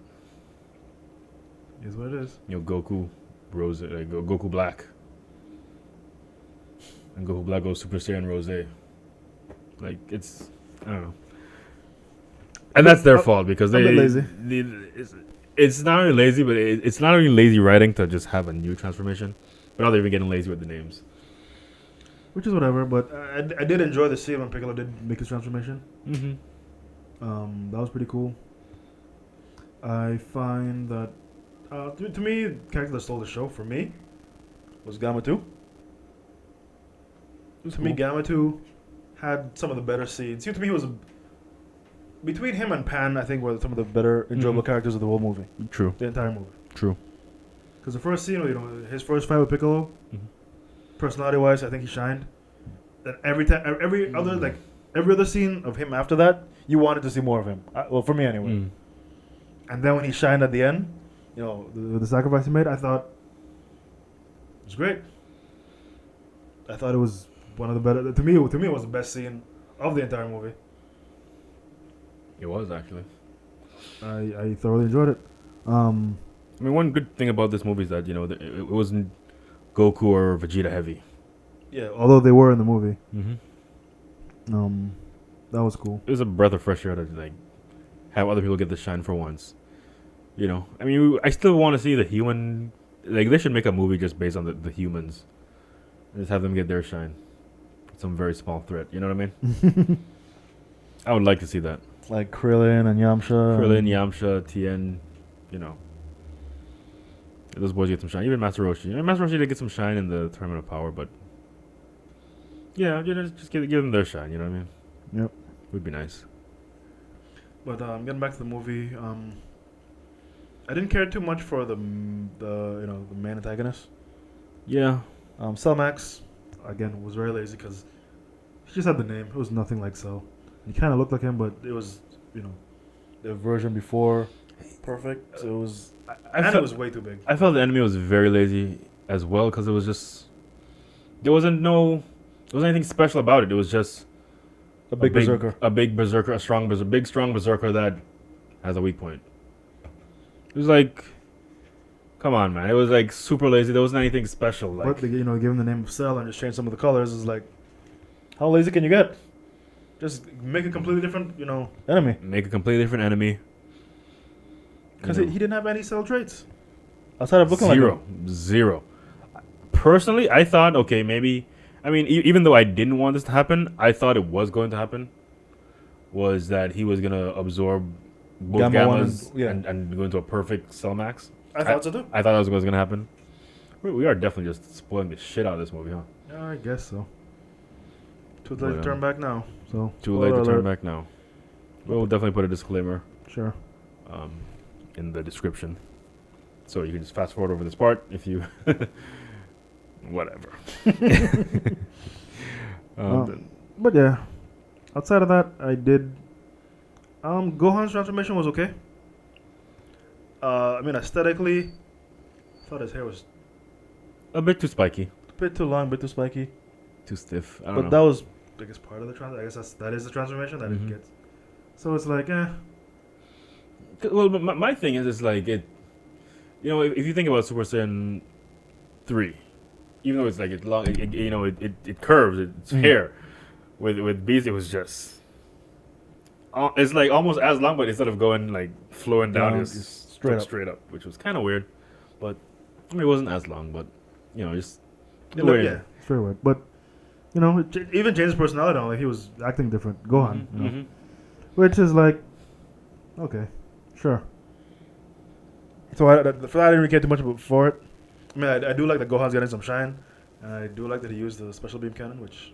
Is what it is. Goku Rose, like Goku Black, and Goku Black goes Super Saiyan Rose. Like I don't know, and that's their fault because a bit lazy. It's not really lazy, but it's not really lazy writing to just have a new transformation. But now they're even getting lazy with the names. Which is whatever, but I did enjoy the scene when Piccolo did make his transformation. Mm-hmm. That was pretty cool. I find that to me, the character that stole the show for me was Gamma 2. To me, Gamma 2 had some of the better scenes. To me, he was between him and Pan. I think were some of the better enjoyable characters of the whole movie. True. The entire movie. True. Because the first scene, his first fight with Piccolo, personality-wise, I think he shined. And every other scene of him after that, you wanted to see more of him. Well, for me anyway. Mm. And then when he shined at the end, the sacrifice he made, I thought it was great. I thought it was one of the better. To me, it was the best scene of the entire movie. It was actually. I thoroughly enjoyed it. I mean, one good thing about this movie is that it wasn't Goku or Vegeta heavy. Yeah, although they were in the movie. Mm-hmm. That was cool. It was a breath of fresh air to have other people get the shine for once. I mean, I still want to see the human. Like, they should make a movie just based on the humans, and just have them get their shine. Some very small threat. You know what I mean? I would like to see that. Like Krillin and Yamcha. Yamcha, Tien. Those boys get some shine. Even Master Roshi. Master Roshi did get some shine in the Tournament of Power, but yeah, just give them their shine. You know what I mean? Yep. Would be nice. But getting back to the movie, I didn't care too much for the main antagonist. Yeah. Cell-Max, again, was very lazy because he just had the name. It was nothing like Cell. He kind of looked like him, but it was the version before perfect. So it was. It was way too big. I felt the enemy was very lazy as well because it was just there wasn't anything special about it. It was just a big berserker, a big strong berserker that has a weak point. It was like, come on, man! It was like super lazy. There wasn't anything special. Like, but give him the name of Cell and just change some of the colors is like, how lazy can you get? Just make a completely different enemy. Make a completely different enemy. Because he didn't have any Cell traits. Outside of looking Zero. Personally, I thought, okay, maybe. I mean, even though I didn't want this to happen, I thought it was going to happen. Was that he was going to absorb both Gammas and go into a perfect Cell-Max. I thought so too. I thought that was what was going to happen. We are definitely just spoiling the shit out of this movie, huh? Yeah, I guess so. Too late to turn back now. So too late to turn back now. We'll definitely put a disclaimer. Sure. In the description, so you can just fast forward over this part if you whatever. But yeah, outside of that, I did. Gohan's transformation was okay. I mean, aesthetically, I thought his hair was a bit too spiky, a bit too long, a bit too spiky, too stiff. But that was, I guess, part of the transformation. I guess that is the transformation that it gets. So it's like, Well, my thing is like it. If you think about Super Saiyan 3, even though it's like it's long, it curves its hair. With Beast, it was just. It's like almost as long, but instead of going like flowing down, it's straight up, which was kind of weird. But I mean, it wasn't as long, but just Yeah, weird. yeah, it's very weird. But even James' personality, like he was acting different. Gohan, which is like, okay, sure. So for that, I didn't really care too much for it. I mean, I do like that Gohan's getting some shine, and I do like that he used the special beam cannon, which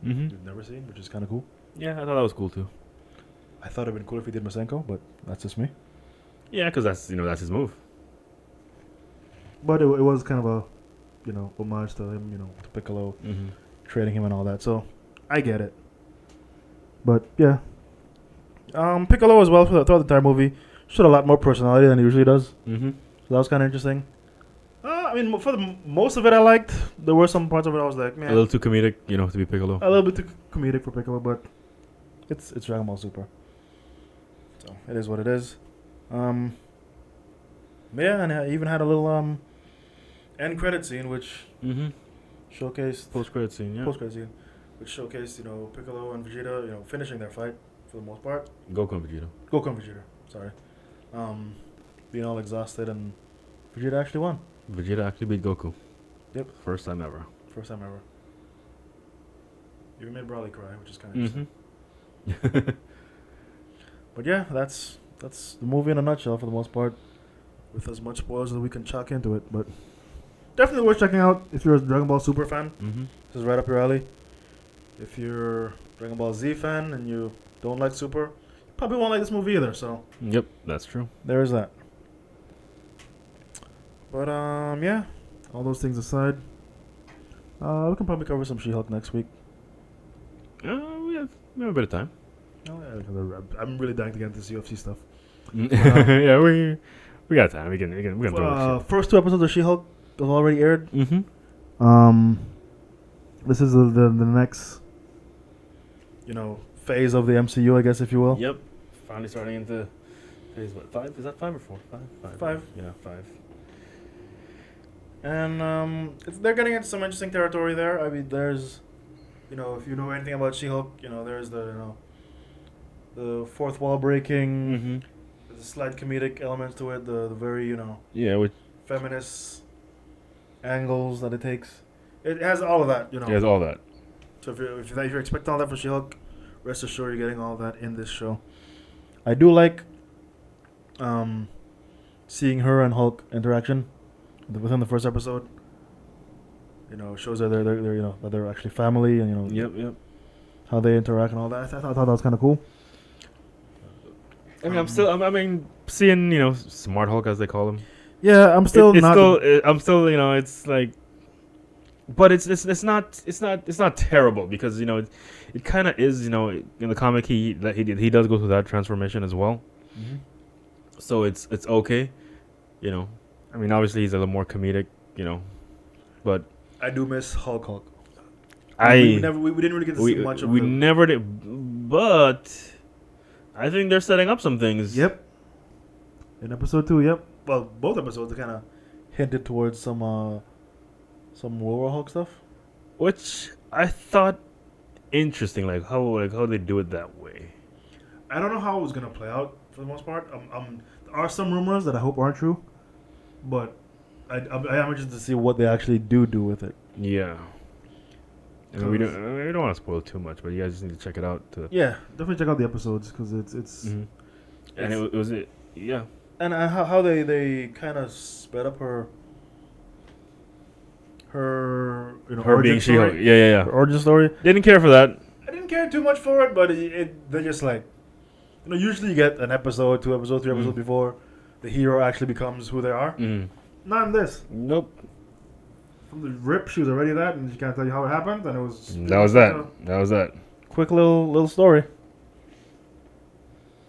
you've never seen, which is kind of cool. Yeah, I thought that was cool too. I thought it'd been cool if he did Masenko, but that's just me. Yeah, because that's his move. But it was kind of a, homage to him, to Piccolo, training him and all that. So I get it. But yeah, Piccolo as well throughout the entire movie showed a lot more personality than he usually does. So that was kind of interesting. I mean, for most of it, I liked. There were some parts of it I was like, man, a little too comedic, to be Piccolo. A little bit too comedic for Piccolo, but it's Dragon Ball Super. So it is what it is. Yeah, and I even had a little end credit scene which showcased Post credit scene, yeah. Post credit scene, which showcased Piccolo and Vegeta finishing their fight for the most part. Goku and Vegeta. Goku and Vegeta, sorry. Being all exhausted, and Vegeta actually won. Vegeta actually beat Goku. Yep. First time ever. First time ever. Even made Broly cry, which is kind of interesting. But yeah, that's the movie in a nutshell for the most part, with as much spoilers as we can chuck into it. But definitely worth checking out if you're a Dragon Ball Super fan. This is right up your alley. If you're a Dragon Ball Z fan and you don't like Super, you probably won't like this movie either. So yep, that's true. There is that. But yeah, all those things aside, we can probably cover some She-Hulk next week. We have a bit of time. Oh, yeah, I'm really dying to get into this UFC stuff. Yeah, we got time. We can throw it. First 2 episodes of She-Hulk have already aired. This is the next, phase of the MCU, I guess, if you will. Yep. Finally starting into phase 5? Is that 5 or 4? 5. Yeah, 5. And they're getting into some interesting territory there. I mean, there's, if you know anything about She-Hulk, there's the fourth wall breaking, the slight comedic elements to it, the very, feminist angles that it takes. It has all of that, It has all that. So if you're expecting all that for She-Hulk, rest assured you're getting all that in this show. I do like seeing her and Hulk interaction within the first episode. Shows that they're actually family, and Yep. how they interact and all that. I thought that was kind of cool. I mean, seeing Smart Hulk, as they call him. Yeah, I'm still not. It's like, but it's not terrible, because it kind of is. In the comic, he does go through that transformation as well. So it's okay. I mean, obviously he's a little more comedic. But I do miss Hulk. We didn't really get to see much of. We never did, but I think they're setting up some things. Yep. In episode 2, yep. Well, both episodes kind of hinted towards some World War Hulk stuff, which I thought interesting. Like how they do it that way. I don't know how it was gonna play out for the most part. There are some rumors that I hope aren't true, but I am interested to see what they actually do with it. Yeah. I mean, we don't want to spoil too much, but you guys just need to check it out. Yeah, definitely check out the episodes, because it's and it was yeah. And how they kind of sped up her her origin being story. She-Hulk. Yeah. Her origin story. Didn't care for that. I didn't care too much for it, but they just like, usually you get an episode, 2 episodes, 3 episodes before the hero actually becomes who they are. Not in this. Nope. From the rip, she was already that, and she can't tell you how it happened, and it was. That was that. Quick little story.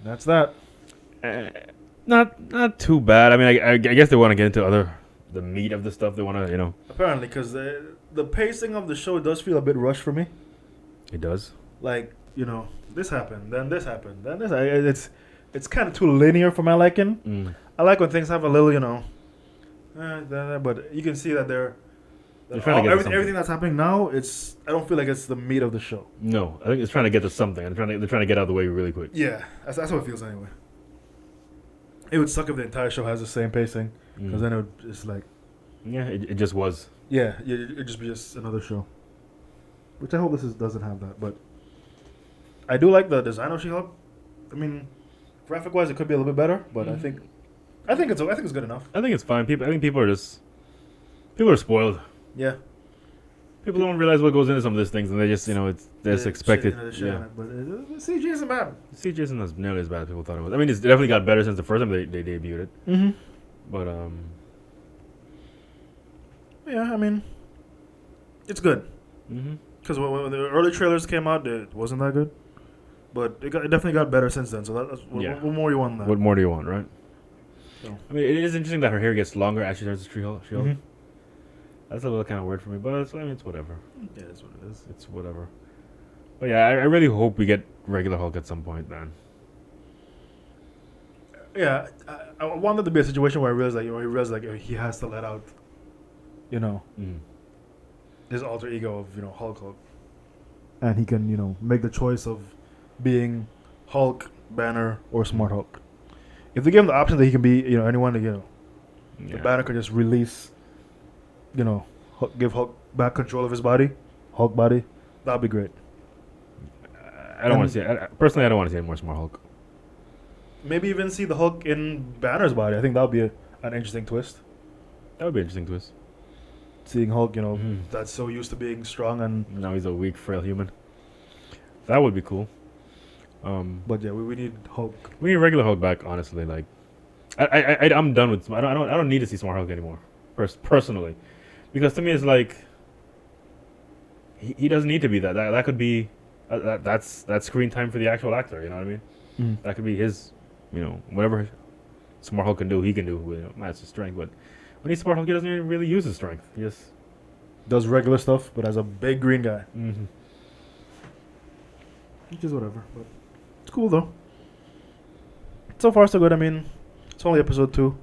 That's that. Not too bad. I mean, I guess they want to get into the meat of the stuff. They want to, Apparently, because the pacing of the show does feel a bit rushed for me. It does. Like, this happened, then this happened, then this. It's kind of too linear for my liking. I like when things have a little, but you can see that they're trying to get everything that's happening now. I don't feel like it's the meat of the show. No, I think it's trying to get to something. They're trying to get out of the way really quick. Yeah, that's what it feels anyway. It would suck if the entire show has the same pacing, because then it's like, Yeah, it just was. Yeah, it'd just be just another show. Which I hope doesn't have that, but I do like the design of She-Hulk. I mean, graphic wise, it could be a little bit better, but I think it's good enough. I think it's fine. I think people are spoiled. Yeah, People don't realize what goes into some of these things, and they just they just expect it. Yeah, but CG isn't bad. CG isn't as nearly as bad as people thought it was. I mean, it's definitely got better since the first time they debuted it. Mm-hmm. But yeah, I mean, it's good. Because when the early trailers came out, it wasn't that good, but it definitely got better since then. So what more you want than that? What more do you want, right? So. I mean, it is interesting that her hair gets longer as she turns to She-Hulk. Mm-hmm. That's a little kind of weird for me, but it's whatever. Yeah, it's what it is. It's whatever. But yeah, I really hope we get regular Hulk at some point, man. Yeah, I want there to be a situation where he realizes he has to let out, his alter ego of Hulk, and he can make the choice of being Hulk, Banner, or Smart Hulk. If they give him the option that he can be anyone, the Banner could just release, give Hulk back control of his body, Hulk body. That'd be great. I don't want to see it. Personally, I don't want to see any more Smart Hulk. Maybe even see the Hulk in Banner's body. I think that would be an interesting twist. That would be an interesting twist. Seeing Hulk, that's so used to being strong, and now he's a weak, frail human. That would be cool. But yeah, we need Hulk. We need regular Hulk back. Honestly, like, I'm done with. I don't need to see Smart Hulk anymore. Personally, because to me it's like he doesn't need to be that. That could be that's screen time for the actual actor. You know what I mean? That could be his. Whatever Smart Hulk can do, he can do. That's his strength. But when he's Smart Hulk, he doesn't even really use his strength. He just does regular stuff, but as a big green guy. Which is whatever. But it's cool though. So far so good. I mean, it's only episode 2.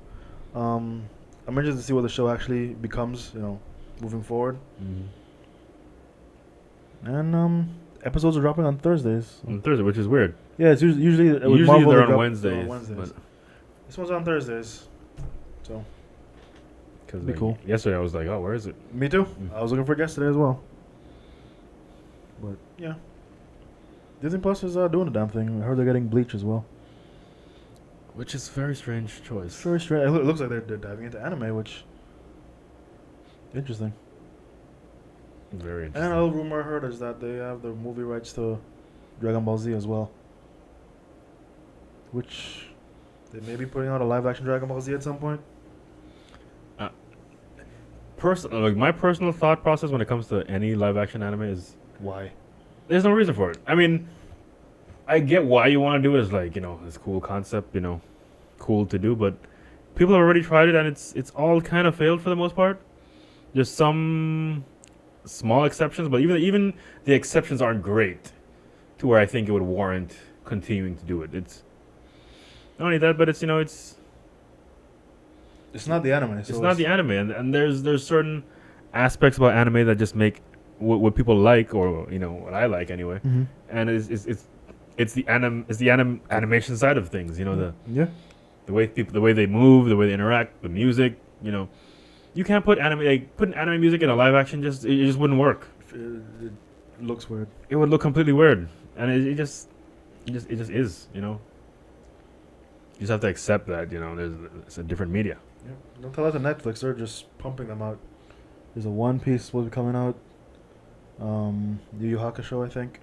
I'm interested to see what the show actually becomes. Moving forward. And episodes are dropping on Thursdays. On Thursday, which is weird. Yeah, it's usually they're on Wednesdays. But this one's on Thursdays. So because be cool. Yesterday I was like, oh, where is it? Me too. I was looking for it yesterday as well. But yeah, Disney Plus is doing the damn thing. I heard they're getting Bleach as well. Which is a very strange choice. Very strange. It looks like they're diving into anime, which interesting. Very interesting. And another rumor I heard is that they have the movie rights to Dragon Ball Z as well, which they may be putting out a live action Dragon Ball Z at some point. My personal thought process when it comes to any live action anime is why? There's no reason for it. I mean, I get why you want to do it. It's like it's cool concept, cool to do, but people have already tried it and it's all kind of failed for the most part. There's some small exceptions, but even the exceptions aren't great to where I think it would warrant continuing to do it. It's not only that, but it's not the anime. It's not the anime, and there's certain aspects about anime that just make what people like, or what I like anyway. And it's the animation side of things. The way the way they move, the way they interact, the music. You can't put putting anime music in a live action. It just wouldn't work. It looks weird. It would look completely weird, and it just is. You just have to accept that. It's a different media. Yeah. Don't tell that to Netflix. They're just pumping them out. There's a One Piece supposed to be coming out. Yu Yu Hakusho, I think.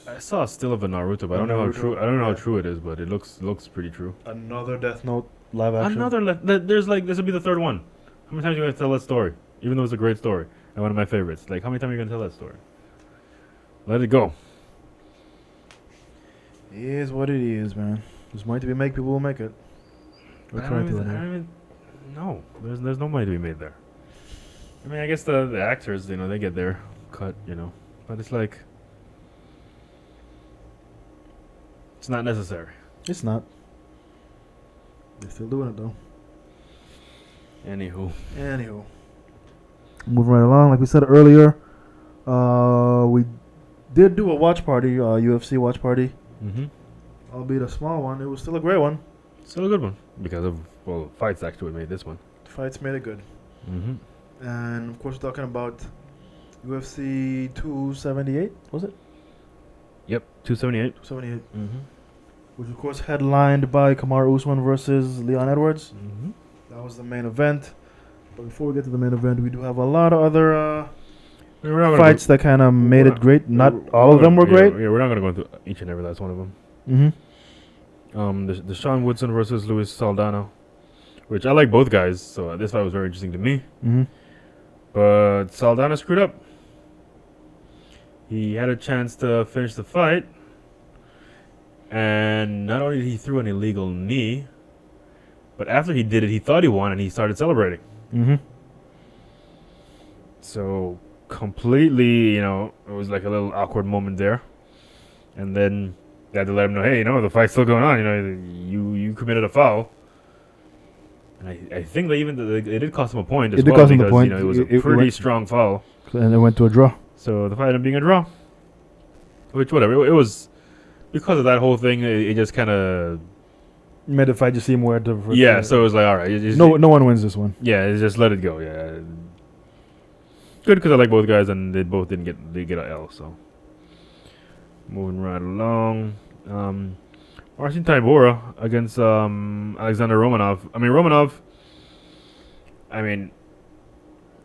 I saw a still of a Naruto, but I don't know how true. I don't know how true it is, but it looks pretty true. Another Death Note live action. There's this will be the third one. How many times are you gonna tell that story? Even though it's a great story and one of my favorites. Like, how many times are you gonna tell that story? Let it go. It is what it is, man. There's money to be made. People will make it. No, there's no money to be made there. I mean, I guess the actors, they get their cut, but it's like it's not necessary. It's not. They're still doing it though. Anywho. Moving right along, like we said earlier, we did do a watch party, UFC watch party. Albeit a small one, it was still a great one. Still a good one because of fights actually made this one. fights made it good. Mm-hmm. And of course, we're talking about UFC 278. Was it Yep. 278. 278? Mm-hmm. Which of course headlined by Kamaru Usman versus Leon Edwards. Mm-hmm. That was the main event. But before we get to the main event, we do have a lot of other fights that kind of made it great. Not all of them were great. Yeah, we're not gonna go into each and every last one of them. Mm-hmm. The Sean Woodson versus Luis Saldana, which I like both guys, so this fight was very interesting to me. Mm-hmm. But Saldana screwed up. He had a chance to finish the fight, and not only did he throw an illegal knee, but after he did it, he thought he won, and he started celebrating. Mm-hmm. So completely, it was like a little awkward moment there. And then they had to let him know, hey, the fight's still going on. You committed a foul. And I think they did cost him a point as well because it was a pretty strong foul. And it went to a draw. So the fight ended up being a draw. Which, whatever. It was because of that whole thing. It just kind of made the fight just seem more different. Yeah, so it was like, all right. No one wins this one. Yeah, just let it go. Yeah. Good because I like both guys and they both didn't get an L. So moving right along. Marcin Tybura against Alexander Romanov.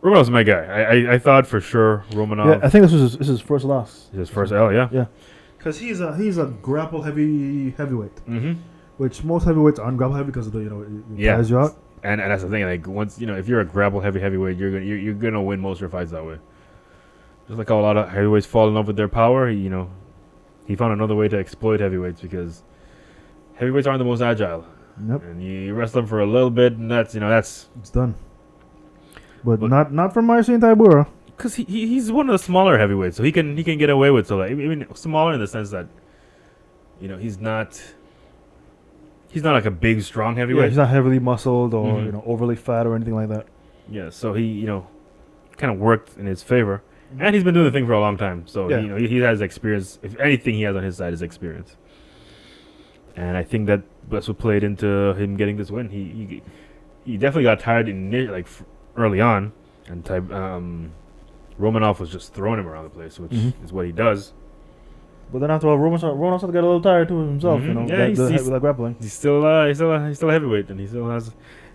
Romanov's my guy. I thought for sure Romanov. Yeah, I think this was his first loss. His first L, yeah. Yeah, because he's a grapple heavyweight, Mm-hmm. which most heavyweights aren't grapple heavy because of it tires you out. And that's the thing. Like once if you're a grapple heavyweight, you're gonna win most of your fights that way. Just like how a lot of heavyweights fall in love with their power, he found another way to exploit heavyweights because heavyweights aren't the most agile. Yep. And you wrestle them for a little bit, and that's it's done. But not from Marcin Tybura. Because he's one of the smaller heavyweights, so he can get away with so smaller in the sense that he's not like a big strong heavyweight. Yeah, he's not heavily muscled or overly fat or anything like that. Yeah, so he kind of worked in his favor, and he's been doing the thing for a long time. So he has experience. If anything, he has on his side is experience, and I think that's what played into him getting this win. He definitely got tired early on, and Romanov was just throwing him around the place, which is what he does. But then after all, Romanov started to get a little tired too himself. Yeah, he's with that grappling. He's still a heavyweight, and he still has.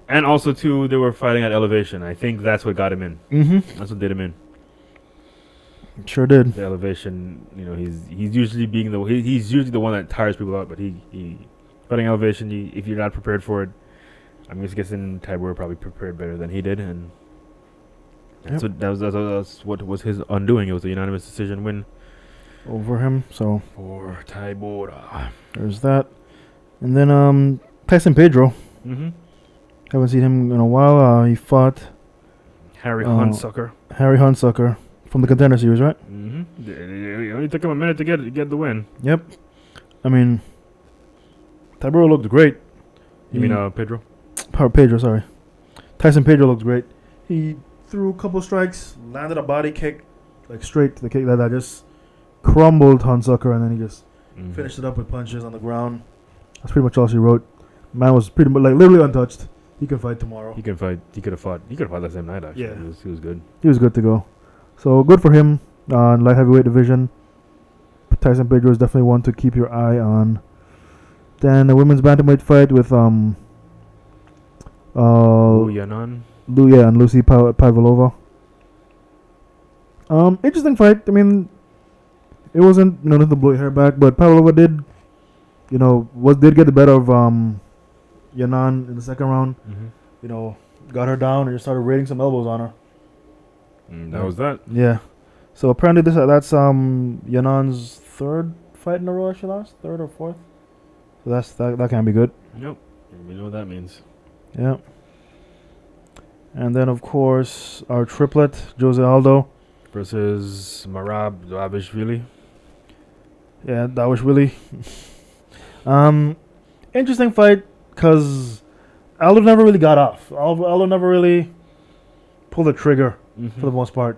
And also too, they were fighting at elevation. I think that's what got him in. Mm-hmm. That's what did him in. Sure did. The elevation, he's usually he's usually the one that tires people out. But he fighting elevation. If you're not prepared for it, I'm just guessing Tybura probably prepared better than he did, and that's what was his undoing. It was a unanimous decision win over him. So for Tybura, there's that, and then Tyson Pedro. Mm-hmm. Haven't seen him in a while. He fought Harry Hunsucker. Harry Hunsucker from the Contender Series, right? Mm-hmm. It only took him a minute to get the win. Yep. I mean, Tybura looked great. You mean Pedro? Pedro, sorry. Tyson Pedro looked great. He threw a couple strikes, landed a body kick, straight to the kick that just crumbled Hunsucker, and then he just finished it up with punches on the ground. That's pretty much all she wrote. Man was pretty much literally untouched. He can fight tomorrow. He could have fought that same night. Actually, yeah, he was good. He was good to go. So good for him on light heavyweight division. Tyson Pedro is definitely one to keep your eye on. Then the women's bantamweight fight with Yanan. And Lucy Pavlova. Interesting fight. I mean, it wasn't nothing to blow your hair back, but Pavlova did get the better of Yanan in the second round. Mm-hmm. Got her down and just started raiding some elbows on her. That was that. Yeah. So apparently that's Yanan's third fight in a row she lost, third or fourth. So that can be good. Yep. We know what that means. Yeah. And then of course our triplet, Jose Aldo versus Marab Dvalishvili. Yeah, Dvalishvili. Interesting fight because Aldo never really got off. Aldo never really pulled the trigger for the most part.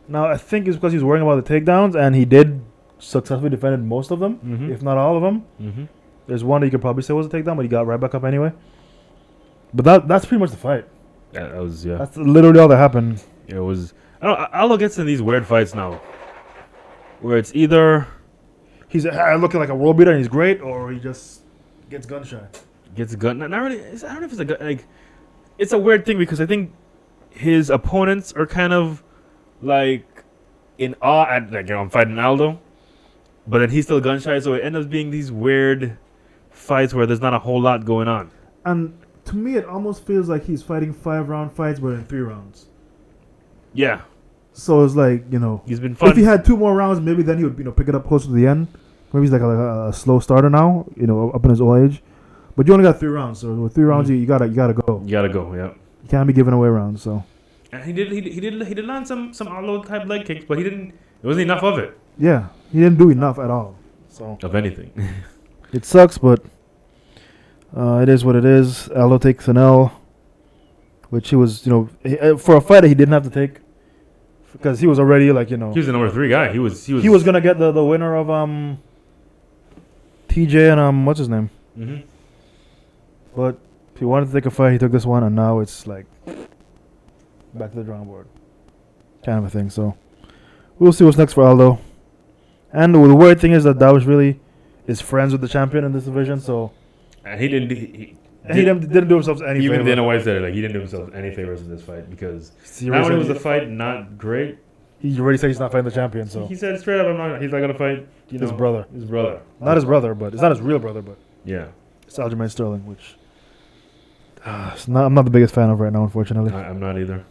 Now I think it's because he was worrying about the takedowns, and he did successfully defended most of them, if not all of them. Mm-hmm. There's one that you could probably say was a takedown, but he got right back up anyway. But that's pretty much the fight. That was yeah. That's literally all that happened. It was. I don't. Aldo gets in these weird fights now, where it's either He's looking like a world beater and he's great, or he just gets gun shy. gets a gun. Not really. I don't know if it's a gun. Like, it's a weird thing because I think his opponents are kind of like in awe at like I'm fighting Aldo, but then he's still gun shy. So it ends up being these weird fights where there's not a whole lot going on. And to me, it almost feels like he's fighting 5-round fights, but in 3 rounds. Yeah, So it's like, he's been fun. if he had 2 more rounds, maybe then he would pick it up closer to the end. Maybe he's like a slow starter now, up in his old age. But you only got 3 rounds, so with 3 rounds, you gotta go. You gotta go. Yeah. You can't be giving away rounds. So And he did land some Aldo type leg kicks, but he didn't. It wasn't enough of it. yeah, he didn't do enough at all. So Of anything. it sucks, but it is what it is. Aldo takes an L, which he was, for a fight that he didn't have to take, because he was already like, He was the number 3 guy. He was gonna get the winner of TJ and what's his name. hmm But if he wanted to take a fight, he took this one, and now it's like back to the drawing board, kind of a thing. So we'll see what's next for Aldo. And the weird thing is that Dawish really is friends with the champion in this division, so And he didn't. he didn't do himself any Even favor. Dana White said it, like he didn't do himself any favors in this fight because He not only was already the fight not great, said he's not fighting the champion, so he said straight up, he's not gonna fight. his brother, His brother. not his brother, but it's not his real brother, but Yeah. it's Aljamain Sterling, which I'm not the biggest fan of right now, unfortunately. I'm not either.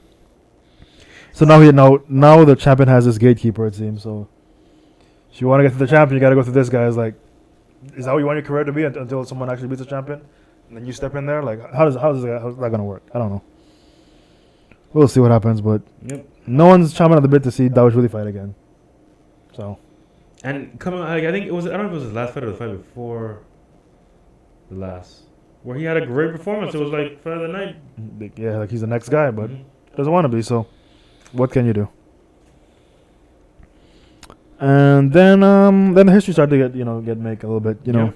So now the champion has this gatekeeper, it seems. So if you want to get to the champion, you got to go through this guy. It's like, is that what you want your career to be until someone actually beats the champion, and then you step in there? Like, how's that gonna work? I don't know. We'll see what happens, but Yep. no one's chomping at the bit to see Dawish really fight again. So And coming, like, I think it was. I don't know if it was his last fight or the fight before the last, where he had a great performance. It was like fight of the night. yeah, like he's the next guy, but Mhm. doesn't want to be. So what can you do? And then the history started to get make a little bit, Yeah.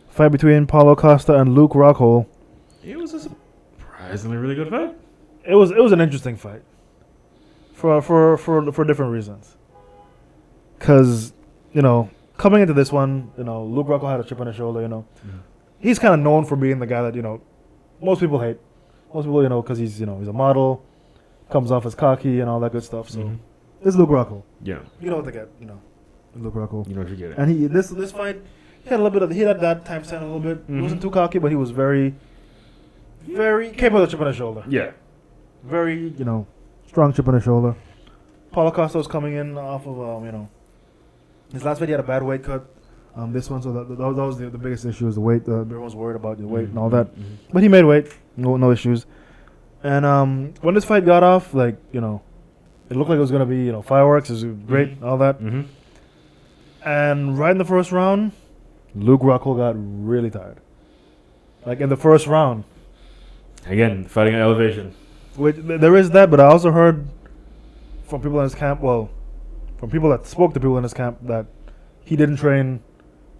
Fight between Paulo Costa and Luke Rockhold. It was a surprisingly really good fight. It was an interesting fight. For different reasons. Cause, coming into this one, Luke Rockhold had a chip on his shoulder, He's kinda known for being the guy that, most people hate. Most people, because he's a model, comes off as cocky and all that good stuff. So Mhm. this is Luke Rockhold. Yeah. You know what they get, Luke Rockhold. You know what you get it. And this fight, he had a little bit he had that time stand a little bit. He Mhm. wasn't too cocky, but he was very, very capable of chip on his shoulder. Yeah. Very, strong chip on his shoulder. Paulo Costa was coming in off of, his last fight he had a bad weight cut. This one, so that was the biggest issue is the weight. Everyone's worried about the weight and all that. Mhm. But he made weight, no issues. And when this fight got off, like, it looked like it was gonna be, fireworks. It was great, all that. Mhm. And right in the first round, Luke Rockhold got really tired. Like in the first round. Again, fighting at elevation. Which, there is that, but I also heard from people in his camp, from people that spoke to people in his camp, that he didn't train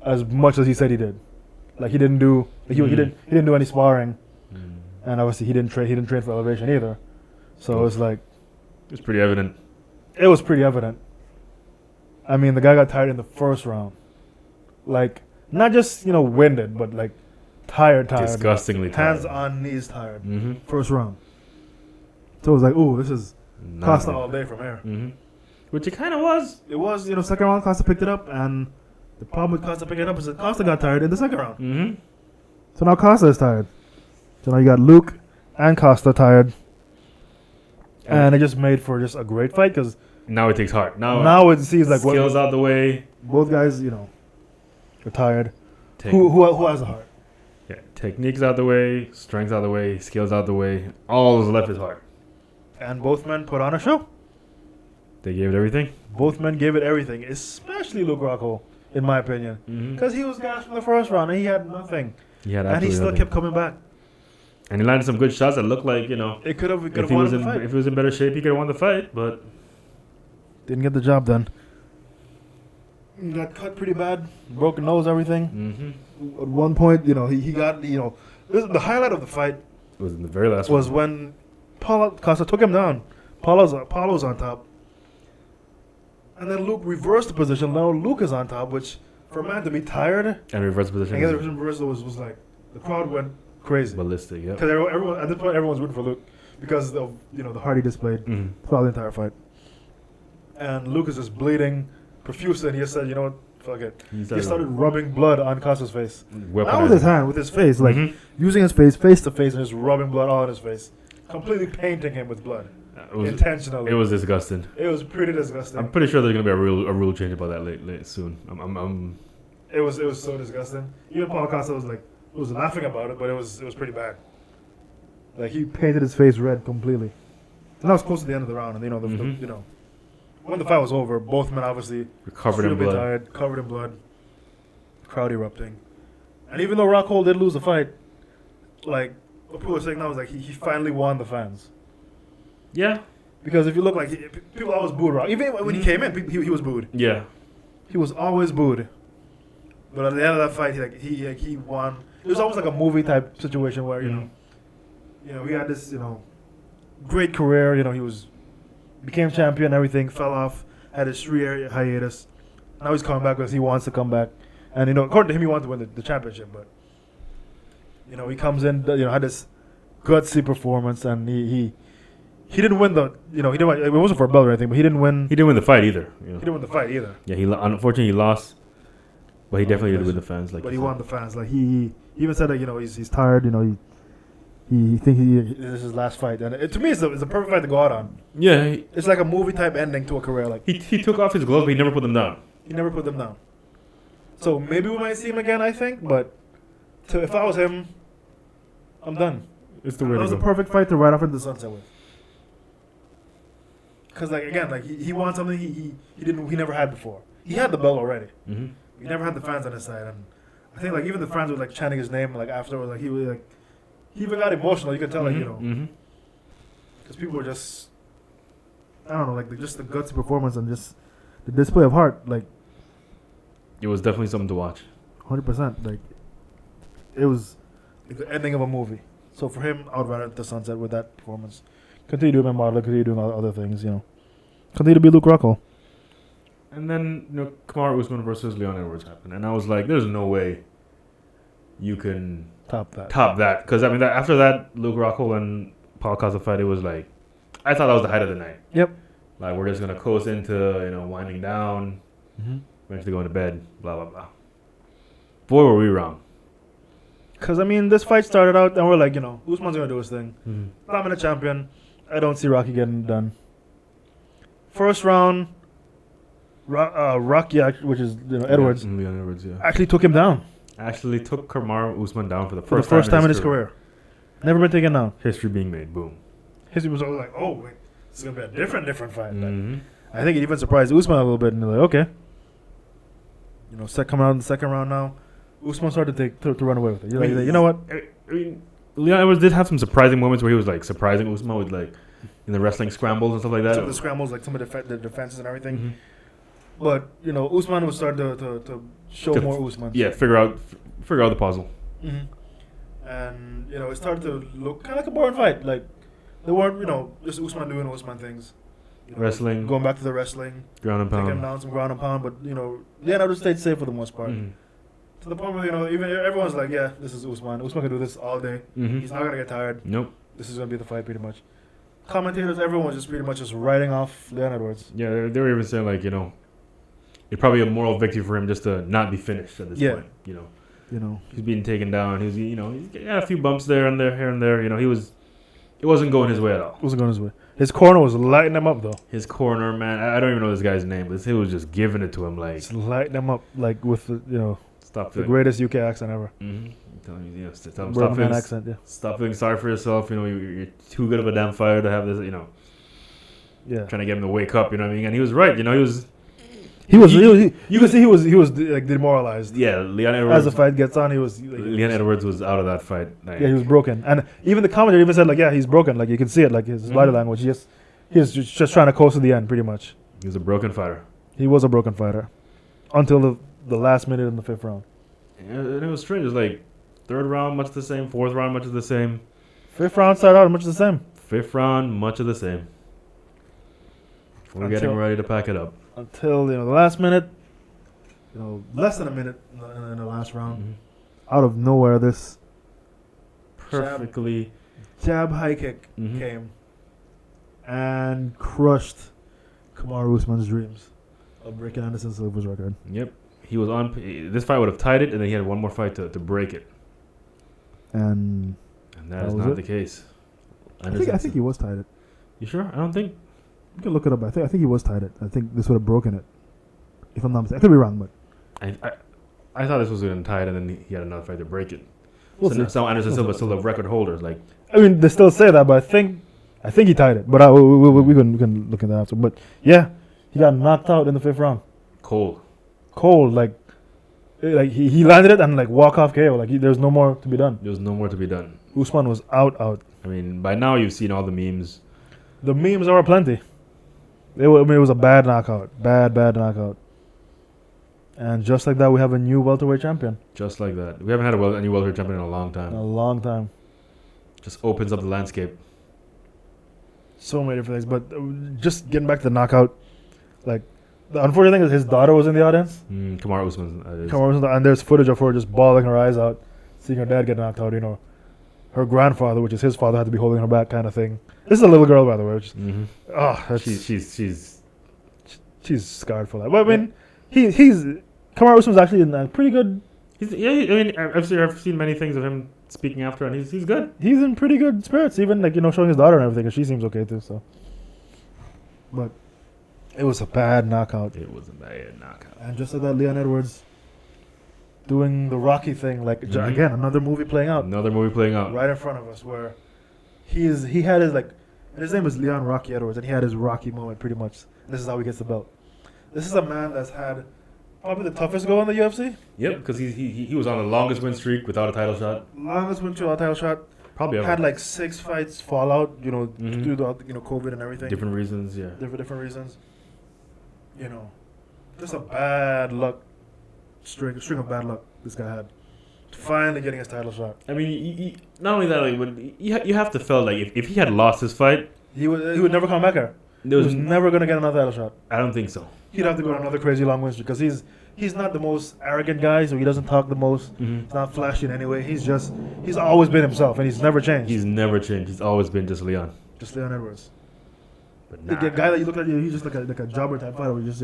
as much as he said he did. Like he didn't do he didn't do any sparring, and obviously he didn't train for elevation either. So it was like It's pretty evident. it was pretty evident. I mean, the guy got tired in the first round, like not just winded, but like tired. Disgustingly tired. Hands on knees tired. Mm-hmm. First round. So it was like, ooh, this is Costa all day from here. Mm-hmm. Which it kind of was. It was, second round, Costa picked it up, and the problem with Costa picking it up is that Costa got tired in the second round. Mm-hmm. So now Costa is tired. So now you got Luke and Costa tired. And it just made for just a great fight, because Now it takes heart. now it seems like skills out the way. both guys, are tired. Take- Who has the heart? Yeah, techniques out the way, strengths out the way, skills out the way. All that's left is heart. And both men put on a show. They gave it everything. Both men gave it everything, especially Luke Rockhold, in my opinion. Mm-hmm. Because he was gashed from the first round, and he had nothing. He had And he absolutely still nothing. kept coming back. And he landed some good shots that looked like, It could have if won he was the in fight. if he was in better shape, he could have won the fight. But Didn't get the job done. He got cut pretty bad, broken nose, everything. mm-hmm. At one point, he got, this is the highlight of the fight was in the very last was one. when Paulo Costa took him down. Paulo's on top. And then Luke reversed the position. Now Luke is on top, which for a man to be tired And reverse position. and get the reversal was like the crowd went crazy. ballistic, yep. Because everyone at this point everyone's rooting for Luke because of the heart he displayed Mhm. throughout the entire fight. And Luke is just bleeding profusely, and he just said, "You know what? Fuck it." He started rubbing blood on Costa's face. Not with his hand, with his face, like Mhm. using his face to face, and just rubbing blood all on his face, completely painting him with blood intentionally. It was disgusting. It was pretty disgusting. I'm pretty sure there's gonna be a rule change about that late soon. It was so disgusting. Even Paulo Costa was laughing about it, but it was pretty bad. Like he painted his face red completely. And that was close to the end of the round, and Mhm. when the fight was over, both men obviously covered in extremely blood. tired, covered in blood, crowd erupting. And even though Rockhold did lose the fight, like what people are saying now is like he finally won the fans. Yeah. Because if you look people always booed Rock. Even when he Mhm. came in, he was booed. Yeah. He was always booed. But at the end of that fight, he won. It was almost like a movie type situation where he had this great career. He became champion, everything fell off, had his 3-year hiatus. Now he's coming back because he wants to come back, and according to him, he wanted to win the championship. But he comes in, had this gutsy performance, and he didn't win it wasn't for a belt or anything, but he didn't win. He didn't win the fight either. He didn't win the fight either. Yeah, unfortunately he lost, but he definitely did win the fans. But he won the fans. Like he even said that he's tired. He thinks this is his last fight, and to me it's a perfect fight to go out on. Yeah, It's like a movie type ending to a career. Like he took off his gloves, but he never put them down. he never put them down. So maybe we might see him again. I think, but if I was him, I'm done. It's the That way to was the go. perfect fight to ride off into the sunset with. Because he won something he never had before. He had the belt already. Mm-hmm. He never had the fans on his side, and I think even the fans were chanting his name afterwards. He was he even got emotional. You could tell Mm-hmm. because people were just I don't know just the gutsy performance and just the display of heart It was definitely something to watch. 100%. It was the ending of a movie. So for him, I would ride at the sunset with that performance. Continue doing my model, continue doing other things, Continue to be Luke Rockhold. And then Kamaru Usman versus Leon Edwards happened, and I was like, "There's no way you can Top that. because after that Luke Rockhold and Paul Costa fight, it was like I thought that was the height of the night. Yep. Like we're just gonna coast into winding down, Mm-hmm. eventually going to bed, blah blah blah. Boy, were we wrong. Because, this fight started out, and we're like, Usman's going to do his thing. Mm-hmm. Dominant champion. I don't see Rocky getting it done. First round, Rocky, which is Edwards, Leon Edwards, yeah. actually took him down Actually took Kamaru Usman down for the for the first first time in his career. Never been taken down. History being made. Boom. History was always like, oh, wait, this is going to be a different fight. Mm-hmm. I think it even surprised Usman a little bit, and they're like, okay. Coming out in the second round now, Usman started to run away with it. You're like, you know what? Leon Edwards did have some surprising moments where he was surprising Usman with in the wrestling scrambles and stuff like that. Some of the scrambles, some of the defenses and everything. Mm-hmm. But Usman was starting to show more Usman. Yeah, figure out the puzzle. Mm-hmm. And it started to look kind of like a boring fight. They weren't just Usman doing Usman things. Wrestling, going back to the wrestling, ground and taking him pound. down some ground and pound. But Leon Edwards stayed safe for the most part. Mm-hmm. To the point where even everyone's like, yeah, this is Usman. Usman can do this all day. Mm-hmm. He's not gonna get tired. Nope. This is gonna be the fight, pretty much. Commentators, everyone was just pretty much just writing off Leon Edwards. Yeah, they were even saying it's probably a moral victory for him just to not be finished at this point. He's being taken down. He's got a few bumps there and there, here and there. It wasn't going his way at all. It wasn't going his way. His corner was lighting him up though. His corner, man, I don't even know this guy's name, but he was just giving it to him just lighting him up with stop the greatest UK accent ever. Mm-hmm. Telling you, tell him Birmingham accent, yeah. Stop feeling sorry for yourself. You're too good of a damn fighter to have this. Yeah. Trying to get him to wake up. You know what I mean? And he was right. He was. You could see he was demoralized. Yeah, Leon Edwards. As the fight gets on, he was. Leon Edwards was out of that fight. Yeah, he was broken, and even the commentator even said yeah, he's broken. You can see it, his body language. He was just trying to coast to the end, pretty much. He was a broken fighter. He was a broken fighter, until the last minute in the fifth round. And it was strange. It was third round much the same, fourth round much the same, Fifth round started out much the same. Fifth round, much of the same. We're getting ready to pack it up. Until, the last minute, less than a minute in the last round. Mm-hmm. Out of nowhere, this Perfectly. jab high kick Mhm. came and crushed Kamaru Usman's dreams of breaking Anderson Silva's record. Yep. He was on. This fight would have tied it, and then he had one more fight to break it. And And that is was not it? the case. I think he was tied it. You sure? I don't think. You can look it up. I think he was tied it. I think this would have broken it. If I'm not mistaken. I could be wrong, but I thought this was going to tie it, and then he had another fight to break it. we'll so, see. so Anderson Silva still the record holders. Like, I mean, they still say that, but I think he tied it. But we can look at that after. But yeah, he got knocked out in the fifth round. cold. Cold, like he landed it and like walk off KO. Like there's no more to be done. There was no more to be done. Usman was out. I mean, by now you've seen all the memes. The memes are plenty. It was a bad knockout. Bad knockout. And just like that, we have a new welterweight champion. Just like that. We haven't had any welterweight champion in a long In time. a long time. Just opens up the landscape. So many different things. But just getting back to the knockout, like, the unfortunate thing is his daughter was in the audience. Kamaru Usman. And there's footage of her just bawling her eyes out, seeing her dad get knocked out. Her grandfather, which is his father, had to be holding her back, kind of thing. This is a little girl, by the way. Which, she's scarred for that. But I mean, Kamaru Usman's actually in a pretty good. I've seen many things of him speaking after, and he's good. He's in pretty good spirits, even showing his daughter and everything, and she seems okay too. So, but it was a bad knockout. It was a bad knockout. And just like that, Leon Edwards doing the Rocky thing, like again, another movie playing out. Another movie playing out right in front of us, where he had his and his name is Leon Rocky Edwards, and he had his Rocky moment pretty much. This is how he gets the belt. This is a man that's had probably the toughest go in the UFC. Yep, because he was on the longest win streak without a title shot. Longest win to a title shot. Probably ever. Had like 6 fights fall out, due to COVID and everything. Different reasons, yeah. Different reasons. Just a bad luck string of bad luck this guy had. Finally getting his title shot. I mean, not only that, like, you have to feel like if he had lost his fight, he would never come back here. He was never gonna get another title shot. I don't think so. He'd have to go on another crazy long win streak because he's not the most arrogant guy, so he doesn't talk the most. Mm-hmm. He's not flashy in any way. He's always been himself, and he's never changed. He's never changed. He's always been just Leon. Just Leon Edwards. But The guy that you look at, he's just like a jobber type fighter. Where you just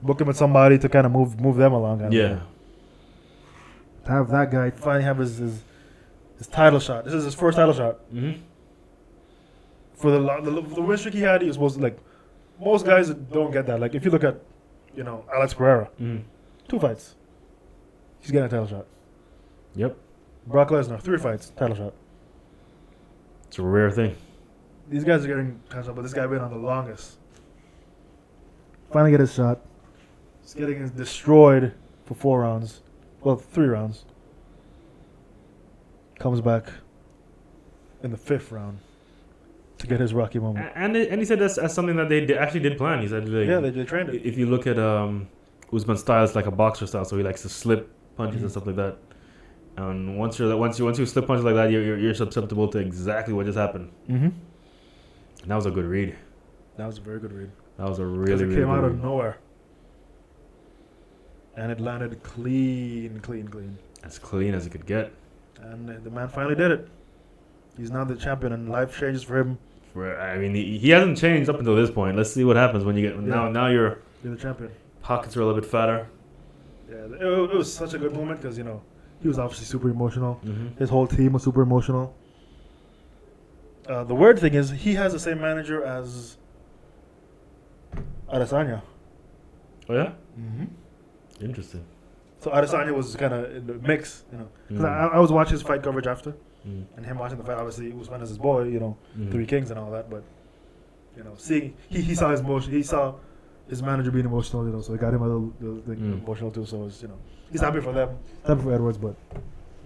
book him with somebody to kind of move them along. Kind of yeah. thing. To have that guy finally have his title shot. This is his first title shot. Mm-hmm. For the win streak he had, he was supposed to, most guys don't get that. Like if you look at, Alex Pereira, 2 fights, he's getting a title shot. Yep. Brock Lesnar, 3 fights, title shot. It's a rare thing. These guys are getting title shot, but this guy been on the longest. Finally get his shot. He's getting destroyed for 4 rounds. Well, 3 rounds. Comes back in the 5th round to get his Rocky moment. And he said that's something that they actually did plan. He said, they trained it. If you look at Usman's style, it's like a boxer style, so he likes to slip punches and stuff like that. And once you slip punches like that, you're susceptible to exactly what just happened. Mm-hmm. And that was a good read. That was a very good read. That was a really, really it came good out read. of nowhere. And it landed clean. As clean as it could get. And the man finally did it. He's now the champion, and life changes for him. I mean, he hasn't changed up until this point. Let's see what happens when you get now. You're the champion. Pockets are a little bit fatter. Yeah, it was such a good moment because he was obviously super emotional. Mm-hmm. His whole team was super emotional. The weird thing is he has the same manager as Adesanya. Oh yeah. Mm-hmm. Interesting. So Adesanya was kind of in the mix, Because I was watching his fight coverage after, and him watching the fight. Obviously, Usman is his boy, 3 Kings and all that. But seeing he saw his emotion, he saw his manager being emotional, so it got him a little emotional too. So it's, he's happy for them, happy for Edwards, but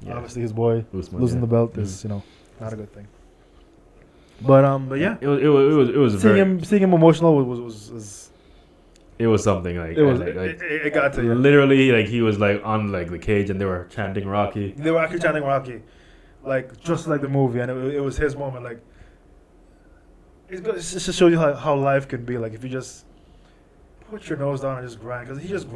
obviously his boy Usman, losing the belt is not a good thing. But yeah, it was seeing him emotional was. It was something like it got to you. Literally, he was on the cage and they were chanting Rocky. They were actually chanting Rocky, like just like the movie, and it was his moment. Like it's just to show you how life can be. Like if you just put your nose down and just grind, because he just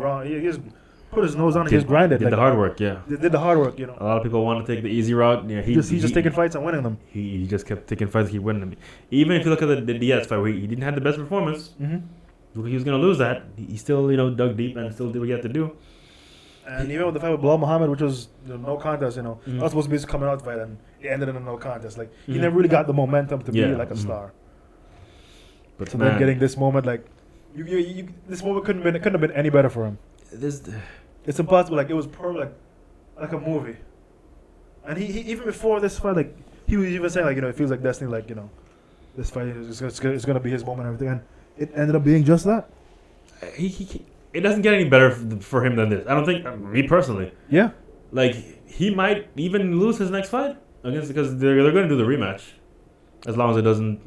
put his nose down and just grinded. Did like, the hard work, yeah. Did the hard work, you know. A lot of people want to take the easy route. Yeah, He's just taking fights and winning them. He just kept taking fights, keep winning them. Even if you look at the Diaz fight, where he didn't have the best performance, he was gonna lose that. He still, dug deep and still did what he had to do. And even with the fight with Bilal Muhammad, which was no contest, that was supposed to be his coming out fight, and it ended in a no contest. Like he never really got the momentum to be like a star. But so then getting this moment, like this moment couldn't have been any better for him. It's impossible. Like it was like a movie. And he even before this fight, like he was even saying, like it feels like destiny. Like this fight is gonna be his moment and everything. And it ended up being just that. It doesn't get any better for him than this. I don't think, me personally. Yeah. Like he might even lose his next fight because they're going to do the rematch, as long as it doesn't.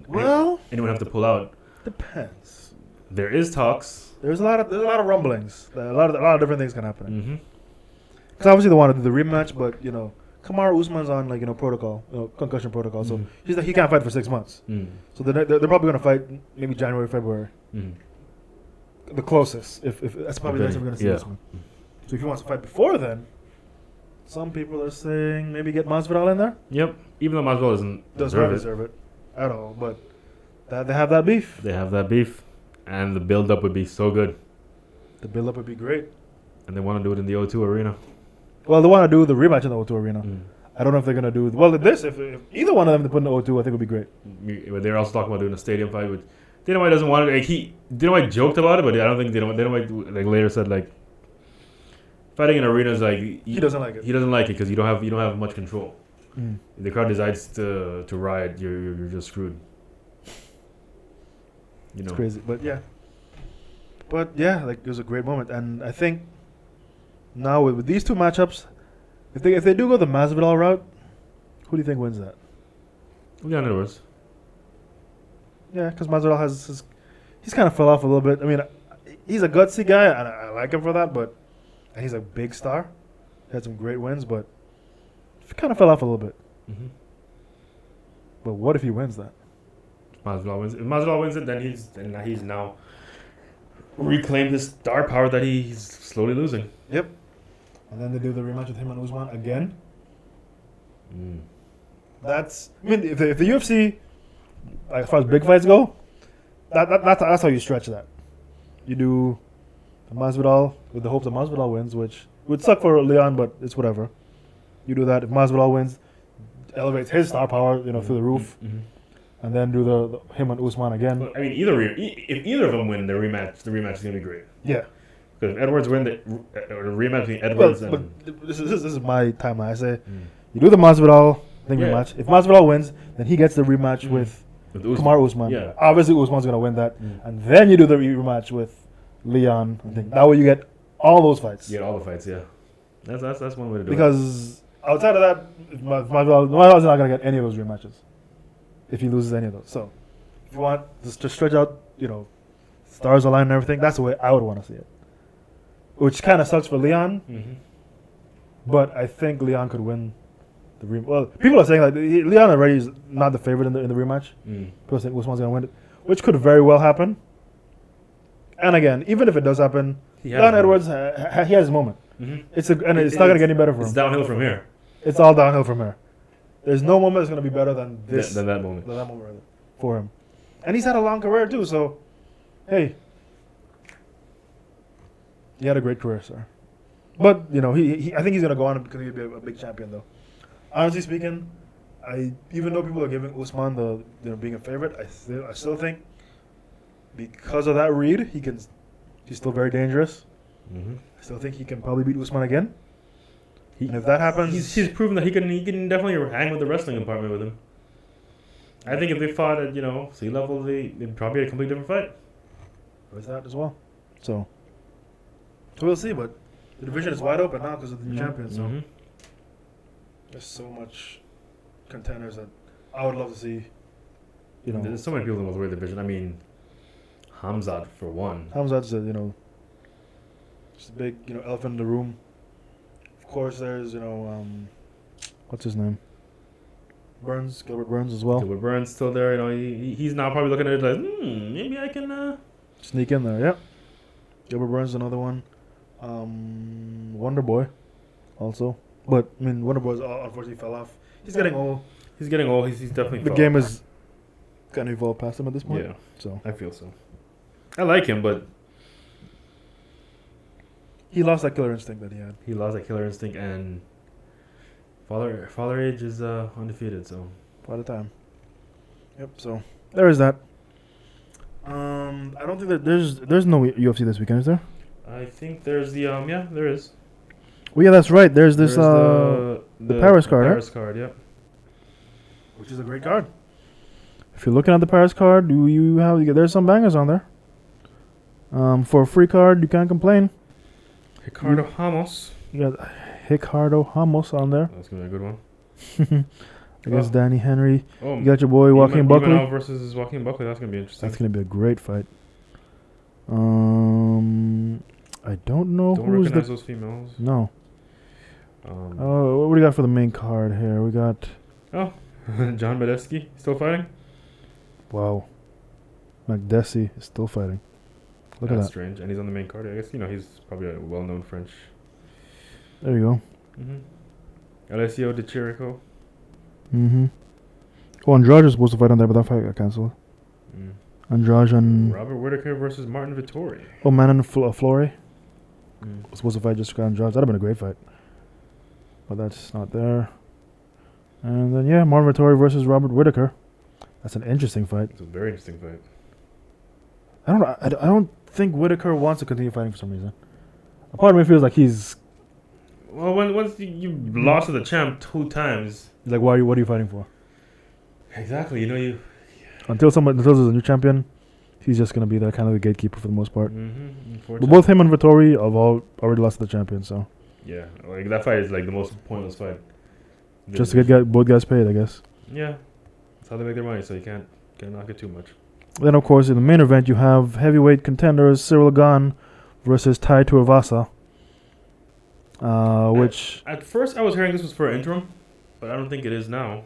Anyone have to pull out. Depends. There is talks. There's a lot of rumblings. A lot of different things can happen. Because obviously they want to do the rematch, but Kamaru Usman's on protocol, concussion protocol, so he can't fight for 6 months. So they're probably gonna fight maybe January, February, the closest. If that's probably the next time we're gonna see this one. So if he wants to fight before then, some people are saying maybe get Masvidal in there. Yep, even though Masvidal doesn't not deserve it at all, but they have that beef. They have that beef, and the build-up would be so good. The build-up would be great, and they want to do it in the O2 Arena. Well, they want to do the rematch in the O2 Arena. I don't know if they're gonna do if either one of them to put in the O2, I think would be great. But they're also talking about doing a stadium fight, which Dana White doesn't want it. Like Dana White joked about it, but I don't think Dana White later said fighting in arenas he doesn't like it. He doesn't like it because you don't have much control. If the crowd decides to riot, you're just screwed. It's crazy, but yeah, it was a great moment, and I think now with these two matchups, if they do go the Masvidal route, who do you think wins that? Leon Edwards. Yeah, because Masvidal he's kind of fell off a little bit. I mean, he's a gutsy guy, and I like him for that, and he's a big star. He had some great wins, but he kind of fell off a little bit. But what if he wins that? Masvidal wins. If Masvidal wins it, then he's now reclaimed his star power that he's slowly losing. Yep. And then they do the rematch with him and Usman again. If the UFC, as far as big fights go, that's how you stretch that. You do the Masvidal with the hopes that Masvidal wins, which would suck for Leon, but it's whatever. You do that. If Masvidal wins, elevates his star power, through the roof. And then do the him and Usman again. Well, I mean, if either of them win the rematch is gonna be great. Yeah. Because if Edwards win the rematch between Edwards but this is my timeline. I say you do the Masvidal rematch. If Masvidal wins, then he gets the rematch with Kamaru Usman. Yeah. Obviously, Usman's gonna win that, and then you do the rematch with Leon. I think that way you get all those fights. You get all the fights. Yeah. That's one way to do it. Because outside of that, Masvidal's not gonna get any of those rematches if he loses any of those. So if you want to stretch out, stars align and everything, that's the way I would want to see it. Which kind of sucks for Leon, but I think Leon could win the rematch. Well, people are saying Leon already is not the favorite in the rematch. People think Usman's gonna win it, which could very well happen. And again, even if it does happen, Leon Edwards he has his moment. It's not gonna get any better for him. It's downhill from here. It's all downhill from here. There's no moment that's gonna be better than this. Than that moment. For him, and he's had a long career too. So, hey. He had a great career, sir. But, I think he's going to go on because he'll be a big champion, though. Honestly speaking, even though people are giving Usman being a favorite, I still think because of that read, he's still very dangerous. I still think he can probably beat Usman again. And if that happens... He's proven that he can definitely hang with the wrestling department with him. I think if they fought at, sea level, they'd probably had a completely different fight. There's that as well. So we'll see, but the division is wide open now because of the new champion. So there's so much contenders that I would love to see. There's so many people in the welterweight division. I mean, Hamzat for one. Hamzat's just a big elephant in the room. Of course, there's what's his name? Gilbert Burns as well. Gilbert Burns still there. You know, he's now probably looking at it like, maybe I can. Sneak in there, yep. Gilbert Burns is another one. Wonder Boy, also. But, I mean, Wonder Boy unfortunately fell off. He's getting old. He's getting old. He's definitely. The game is kind of evolved past him at this point. Yeah, so I feel so. I like him, but he lost that killer instinct that he had. He lost that killer instinct, and Father Age is undefeated. So by the time. Yep. So there is that. I don't think that there's no UFC this weekend, is there? I think there's the there is. Well, yeah, that's right. There's this the Paris card, right? Paris card, yep. Which is a great card. If you're looking at the Paris card, there's some bangers on there. For a free card, you can't complain. Ricardo Ramos. You got Ricardo Ramos on there. That's gonna be a good one. I guess Danny Henry. Oh, You got your boy Joaquin Buckley. versus Joaquin Buckley. That's gonna be interesting. That's gonna be a great fight. I don't know Don't who's recognize those females. No. What do we got for the main card here? We got John Medeski still fighting. Wow. McDessie is still fighting. Look at That's that. strange, and he's on the main card. I guess he's probably a well-known French. There you go. Alessio Di Chirico. Oh, Andrade was supposed to fight on there, but that fight got cancelled. Andrade and Robert Whittaker versus Martin Vittori. Oh, Manon Flory was supposed to fight Jessica Andrade. That'd have been a great fight, but that's not there. And then Martin Vittori versus Robert Whittaker. That's an interesting fight. It's a very interesting fight. I don't know. I don't think Whittaker wants to continue fighting for some reason. A part of me feels like he's Well, once you lost to the champ 2 times, like, what are you fighting for? exactly. You know Until there's a new champion, he's just gonna be the kind of the gatekeeper for the most part. But Unfortunately. both him and Vittori have already lost to the champion, so Yeah, like that fight is like the most pointless fight. just to get both guys paid, I guess. Yeah, that's how they make their money. So you can't knock it too much. Then, of course, in the main event, you have heavyweight contenders Cyril Gane versus Tai Tuivasa. Which At first I was hearing this was for an interim, but I don't think it is now.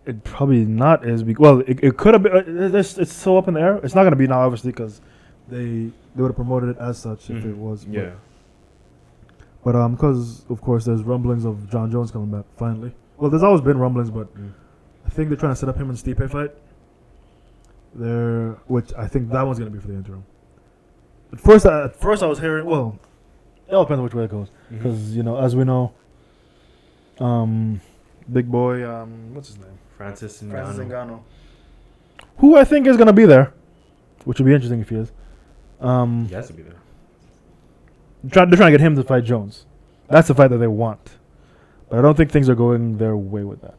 It probably not is. It could have been. It's so up in the air. It's not going to be now, obviously, because they would have promoted it as such if it was. Yeah. But because of course there's rumblings of John Jones coming back finally. Well, there's always been rumblings, but I think they're trying to set up him and Stipe fight. Which I think that one's going to be for the interim. At first I was hearing. Well, it all depends on which way it goes, because as we know, big boy, what's his name? Francis Ngannou. Who I think is going to be there, which would be interesting if he is. He has to be there. They're trying to get him to fight Jones. That's the fight that they want. But I don't think things are going their way with that.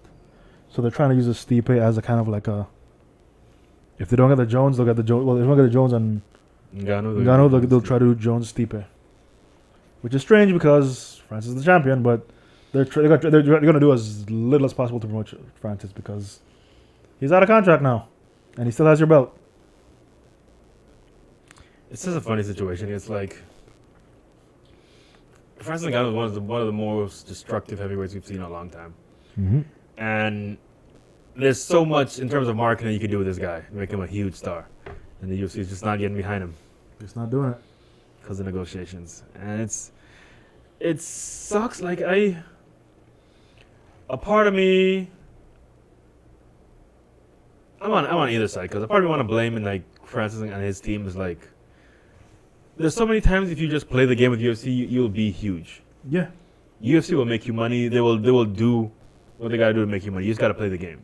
So they're trying to use a Stipe as a kind of like a... If they don't get the Jones, they'll get the Jones. Well, if they don't get the Jones and Ngannou, they'll try to do Jones Stipe. Which is strange because Francis is the champion, but they're going to do as little as possible to promote Francis because he's out of contract now. And he still has your belt. It's just a funny situation. It's like Francis Ngannou is one of the most destructive heavyweights we've seen in a long time. And there's so much in terms of marketing you can do with this guy, make him a huge star. And the UFC is just not getting behind him. He's not doing it. Because of negotiations. And it sucks. Like, a part of me, I'm on either side, because a part of me want to blame and like Francis and his team is like, there's so many times if you just play the game with UFC, you'll be huge. Yeah. UFC will make you money. They will do what they gotta do to make you money. You just gotta play the game.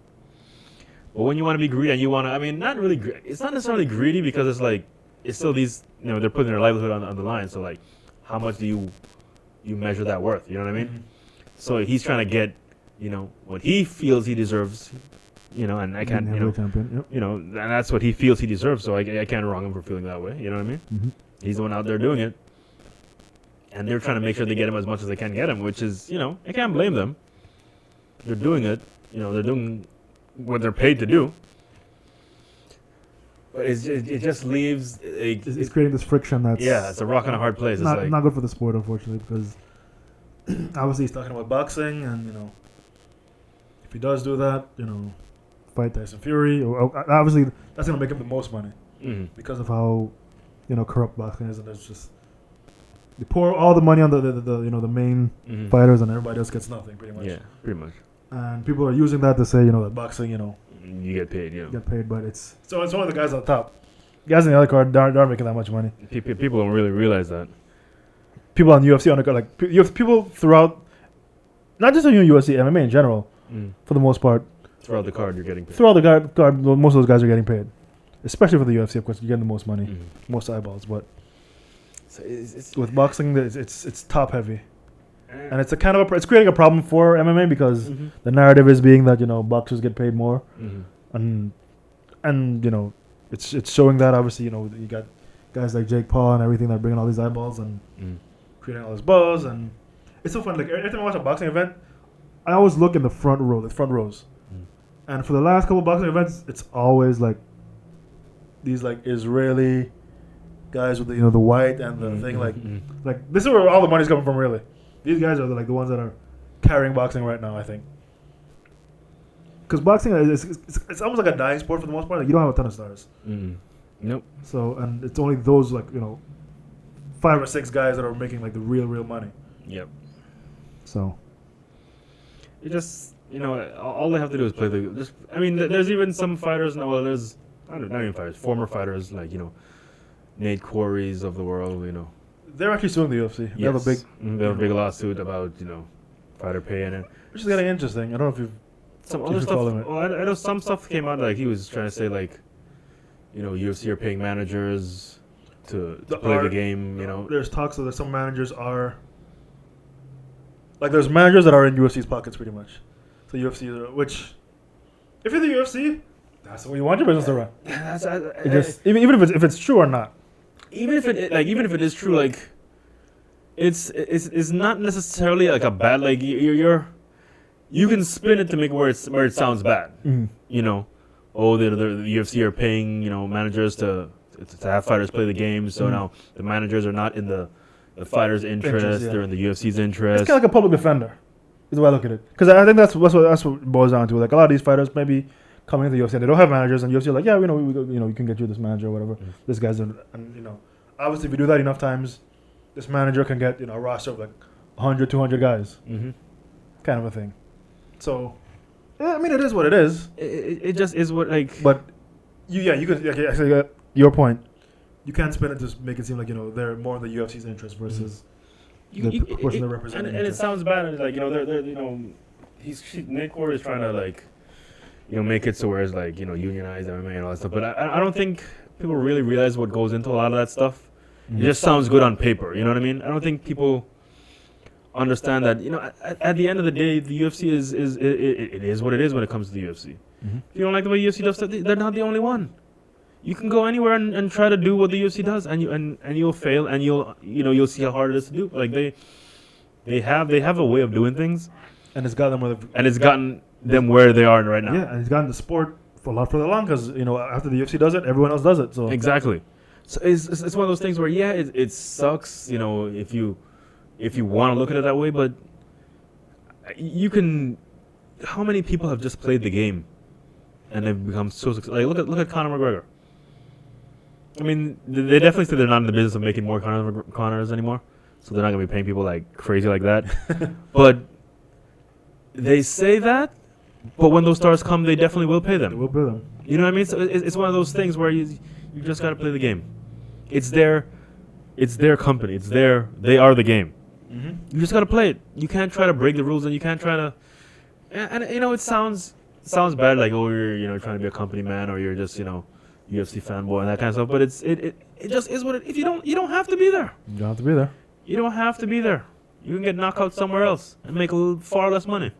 But when you want to be greedy and you want to, I mean, not really. It's not necessarily greedy because it's like it's still these. They're putting their livelihood on the line. So like, how much do you measure that worth? You know what I mean? So he's trying to get what he feels he deserves. And I can't. And that's what he feels he deserves. So I can't wrong him for feeling that way. You know what I mean? He's the one out there doing it. And they're trying to make sure they get him as much as they can get him, which is, I can't blame them. They're doing it. They're doing what they're paid to do. But it just leaves... It's creating this friction that's... Yeah, it's a rock and a hard place. Not good for the sport, unfortunately, because obviously he's talking about boxing, and if he does do that, fight Tyson Fury, obviously that's gonna make him the most money because of how corrupt boxing is, and it's just they pour all the money on the main fighters, and everybody else gets nothing pretty much. Yeah, pretty much. And people are using that to say that boxing, you get paid. get paid, but it's only the guys on top. Guys in the other card aren't making that much money. People don't really realize that. People on UFC undercard, like you have people throughout, not just on UFC, MMA in general, for the most part. Throughout the card, you're getting paid. Throughout the card, most of those guys are getting paid, especially for the UFC. Of course, you're getting the most money, most eyeballs. But so it's with boxing, it's top heavy, and it's it's creating a problem for MMA because the narrative is being that boxers get paid more, and it's showing that obviously you got guys like Jake Paul and everything that are bringing all these eyeballs and creating all this buzz, and it's so fun. Like every time I watch a boxing event, I always look in the front rows, and for the last couple of boxing events, it's always like these like Israeli guys with the white and the thing like this is where all the money's coming from. Really, these guys are the ones that are carrying boxing right now. I think because boxing it's almost like a dying sport for the most part. Like you don't have a ton of stars. Nope. So and it's only those 5 or 6 guys that are making like the real money. Yep. So it just all they have to do is play the. There's even some fighters now. Well, there's not even fighters, former fighters like Nate Quarries of the world. They're actually suing the UFC. They have a big lawsuit about fighter pay and which is getting interesting. I don't know if you've some other stuff. Well, I know some stuff came out like he was trying to say like UFC are paying managers to play the game. There's talks that some managers are like there's managers that are in UFC's pockets pretty much. So UFC, which if you're the UFC, that's the way you want your business to run. Even if it's true or not. Even if it is true, like it's not necessarily like a bad like you can spin it to make where it sounds bad. Oh, the UFC are paying managers to have fighters play the game, so now the managers are not in the fighters' interest; they're in the UFC's interest. It's kind of like a public defender, is the way I look at it. Because I think that's what it boils down to. Like a lot of these fighters maybe coming into the UFC, and they don't have managers, and UFC are like, yeah, we can get you this manager or whatever. This guy's and obviously if you do that enough times, this manager can get a roster of like 100, 200 guys, kind of a thing. So. Yeah, it is what it is. It just is what like. But you can your point. You can't spin it to make it seem like they're more in the UFC's interest versus the person they're representing. And it sounds bad. Like they're Nate Quarries is trying to like make it so where it's like unionize MMA and all that stuff. But I don't think people really realize what goes into a lot of that stuff. It just sounds good on paper. You know what I mean? I don't think people understand that at the end of the day the UFC is what it is when it comes to the UFC. If you don't like the way UFC does stuff, they're not the only one. You can go anywhere and try to do what the UFC does, and you'll fail, and you'll see how hard it is to do. Like they have a way of doing things, and it's gotten them where they are right now. Yeah, and it's gotten the sport for a lot further along because after the UFC does it, everyone else does it. So exactly. So it's one of those things where it sucks. If you want to look at it that way, but you can. How many people have just played the game, and they've become so successful? Like look at Conor McGregor. They definitely say they're not in the business of making more Conors anymore, so they're not gonna be paying people like crazy like that. But they say that, but when those stars come, they definitely will pay them. They will pay them. You know what I mean? So it's one of those things where you just gotta play the game. It's their company. They are the game. You just gotta play it. You can't try to break the rules, and you can't try to. And it sounds bad, like you're trying to be a company man, or you're just UFC fanboy and that kind of stuff. But it just is what it. If you don't have to be there. You don't have to be there. You don't have to be there. You can get knocked out somewhere else and make far less money.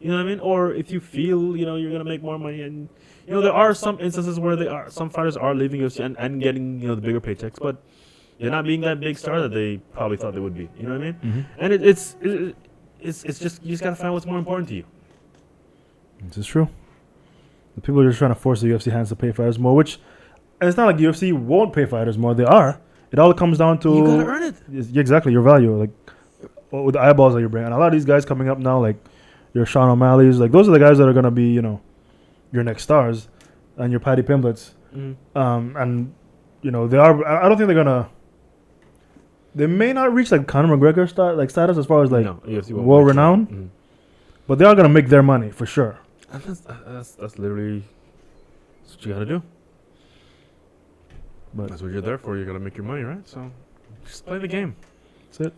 You know what I mean? Or if you feel you're gonna make more money, and there are some instances where some fighters are leaving UFC and getting the bigger paychecks, but. They're not being that big star that they probably thought they would be. You know what I mean? And it's just you just gotta find what's more important to you. This is true. The people are just trying to force the UFC hands to pay fighters more, and it's not like UFC won't pay fighters more. They are. It all comes down to you gotta earn it. Exactly your value. Like with the eyeballs that you're bringing. A lot of these guys coming up now, like your Sean O'Malley's, like those are the guys that are gonna be, your next stars, and your Paddy Pimblets. And they are. I don't think they're gonna. They may not reach like Conor McGregor status as far as like world renowned, but they are gonna make their money for sure. And that's literally what you gotta do. But that's what you're there for. You gotta make your money, right? So just play the game. That's it.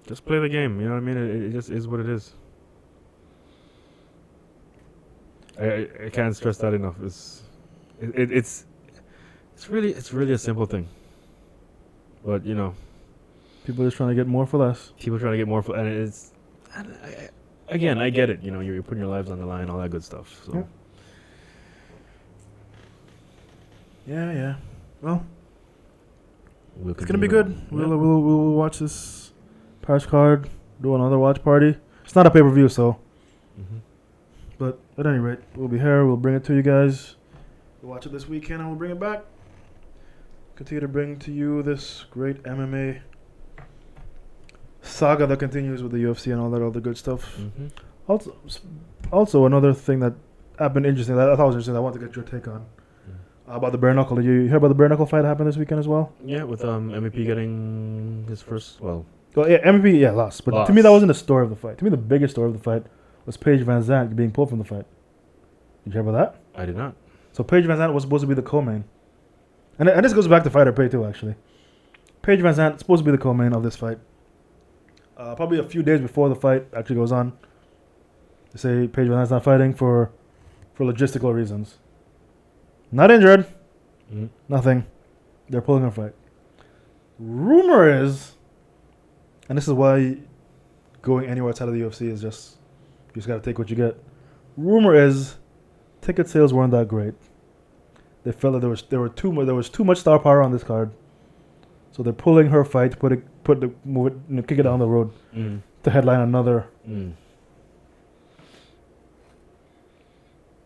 Just play the game. You know what I mean? It just is what it is. I can't stress that enough. It's really a simple thing. But people are just trying to get more for less. People trying to get more for, and it's. And I get it. You're putting your lives on the line, all that good stuff. So. Yeah. Well, it's gonna be good. We'll watch this Paris card. Do another watch party. It's not a pay-per-view, so. But at any rate, we'll be here. We'll bring it to you guys. We'll watch it this weekend, and we'll bring it back. Continue to bring to you this great MMA saga that continues with the UFC and all that other good stuff. Also, another thing that happened interesting, that I thought was interesting, I want to get your take on. About the bare knuckle. Did you hear about the bare knuckle fight that happened this weekend as well? Yeah, with MVP getting his first, MVP, lost. But to me, that wasn't the story of the fight. To me, the biggest story of the fight was Paige Van Zandt being pulled from the fight. Did you hear about that? I did not. So Paige Van Zandt was supposed to be the co-main. And this goes back to fighter pay too, actually. Paige Van Zandt supposed to be the co-main of this fight. Probably a few days before the fight actually goes on, they say Paige Van Zandt's not fighting for logistical reasons. Not injured. Nothing. They're pulling her fight. Rumor is, and this is why going anywhere outside of the UFC is just, you just got to take what you get. Rumor is, ticket sales weren't that great. They felt that there was too much star power on this card, so they're pulling her fight, kick it down the road to headline another.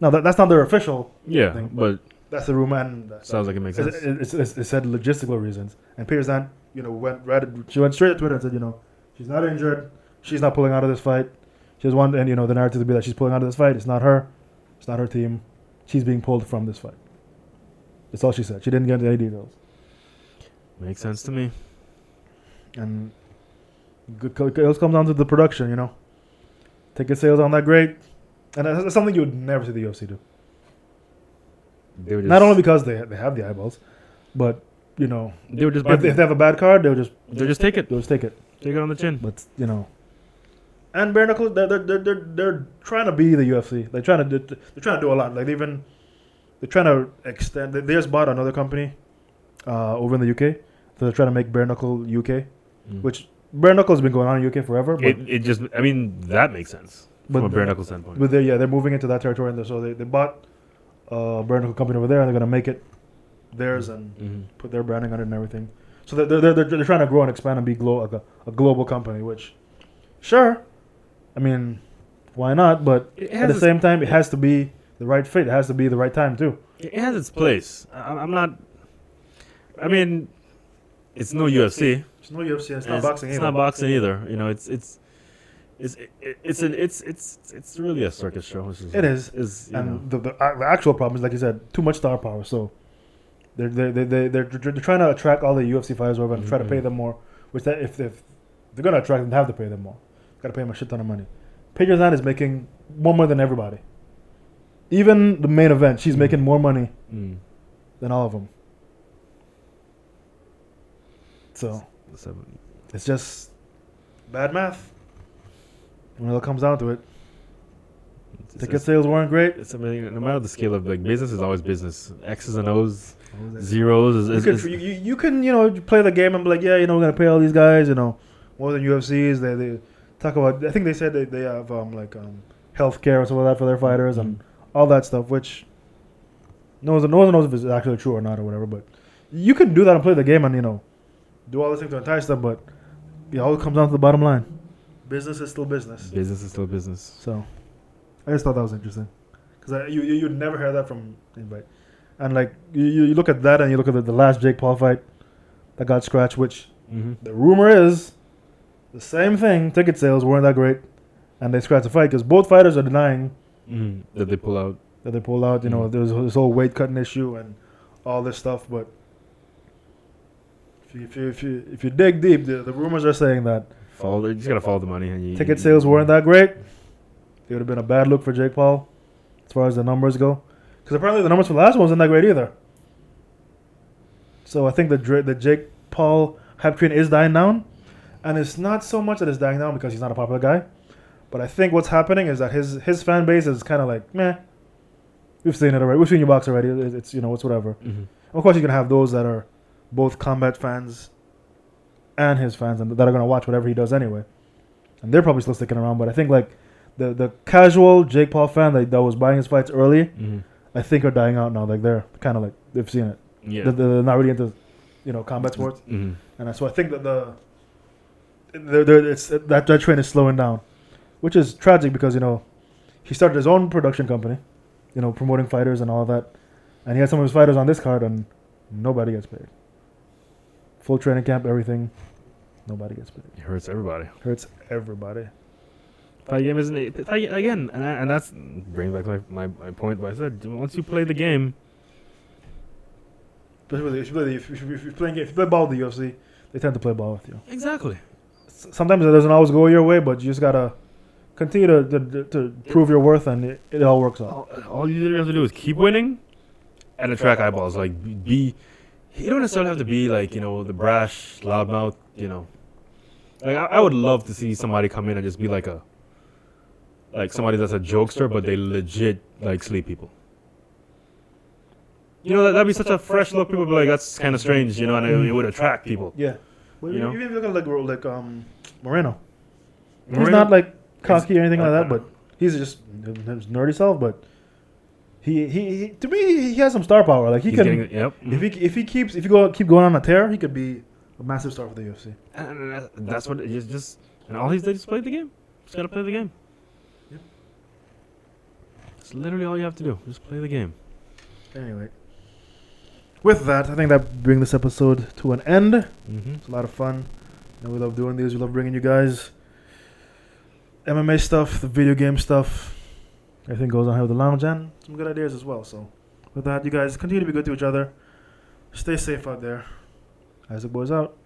Now that's not their official thing, but that's the rumor. And sounds like it makes sense. It said logistical reasons, and Paige Van Zandt, she went straight to Twitter and said, she's not injured, she's not pulling out of this fight. She just wanted, the narrative to be that she's pulling out of this fight. It's not her, it's not her team. She's being pulled from this fight. That's all she said. She didn't get into any details. Makes sense to me. And it else comes down to the production, Ticket sales aren't that great. And that's something you would never see the UFC do. Not only because they have the eyeballs, but, they would just if they have a bad card, they'll just take it. They'll just take it. Take it on the chin. But, and bare knuckle, they're trying to be the UFC. They're trying to do a lot. Like they're trying to extend. They just bought another company over in the UK. So they're trying to make bare knuckle UK, which bare knuckle has been going on in UK forever. But that makes sense from a bare knuckle standpoint. But they're moving into that territory, and so they bought a bare knuckle company over there, and they're gonna make it theirs and put their branding on it and everything. So they're trying to grow and expand and be a global company. Which, sure, I mean, why not? But at the same time, it has to be the right fit. It has to be the right time too. It has its place. I'm not. I mean, it's no UFC. It's no UFC. It's not boxing either. It's not boxing either. It's really a circus show. It is. And the actual problem is, like you said, too much star power. So they're trying to attract all the UFC fighters over and try to pay them more. Which if they're gonna attract them, they have to pay them more. Got to pay them a shit ton of money. Paige Van Zandt is making more than everybody. Even the main event, she's making more money than all of them. So it's just bad math when it comes down to it. Ticket sales weren't great. No matter the scale of business is always business. X's and O's, zeros. You can play the game and be like, we're gonna pay all these guys more than UFCs. They talk about. I think they said they have health care or something like that for their fighters and all that stuff, which no one knows if it's actually true or not or whatever. But you can do that and play the game and do all this things to entice them. But it all comes down to the bottom line. Business is still business. Business is still business. So I just thought that was interesting because you'd never hear that from anybody. And you look at that and you look at the last Jake Paul fight that got scratched, which the rumor is The same thing. Ticket sales weren't that great, and they scratched the fight because both fighters are denying That they pull out. that they pulled out. You know, there's this whole weight cutting issue and all this stuff. But if you dig deep, the rumors are saying that You just gotta follow the money. And ticket sales weren't that great. It would have been a bad look for Jake Paul as far as the numbers go, because apparently the numbers for the last one wasn't that great either. So I think the Jake Paul hype train is dying down, and it's not so much that it's dying down because he's not a popular guy, but I think what's happening is that his fan base is kind of like, meh. We've seen it already. We've seen your box already. It's it's whatever. Of course, you're gonna have those that are both combat fans and his fans, and that are gonna watch whatever he does anyway, and they're probably still sticking around. But I think like the casual Jake Paul fan that was buying his fights early, I think are dying out now. Like they're kind of like they've seen it. Yeah. They're not really into combat sports, and so I think that that trend is slowing down, which is tragic because he started his own production company, promoting fighters and all of that, and he had some of his fighters on this card and nobody gets paid. Full training camp, everything, nobody gets paid. It hurts everybody. Hurts everybody. Fight game isn't it? Again, and that's brings back my point. What I said, once you play the game, especially if you play ball with the UFC, they tend to play ball with you. exactly. Sometimes it doesn't always go your way, but you just gotta continue to prove your worth, and it all works out. All you literally have to do is keep winning, and attract eyeballs. Like you don't necessarily have to be like the brash loudmouth. Like I would love to see somebody come in and just be like somebody that's a jokester, but they legit like sleep people. That'd be such a fresh look. People would be like, that's kind of strange, and it would attract people. Yeah. Well, even if you look at like Moreno. He's Moreno- not like cocky or anything like that, but he's just his nerdy self. But he to me he has some star power. Like He's can if he keep going on a tear, he could be a massive star for the UFC. And that's what it's just. And all he's did is play the game. Just gotta play the game. Yep. It's literally all you have to do. Just play the game. Anyway, with that, I think that brings this episode to an end. It's a lot of fun. We love doing these. We love bringing you guys MMA stuff, the video game stuff. Everything goes on here with the lounge and some good ideas as well. So with that, you guys continue to be good to each other. Stay safe out there. IsaacBoyz out.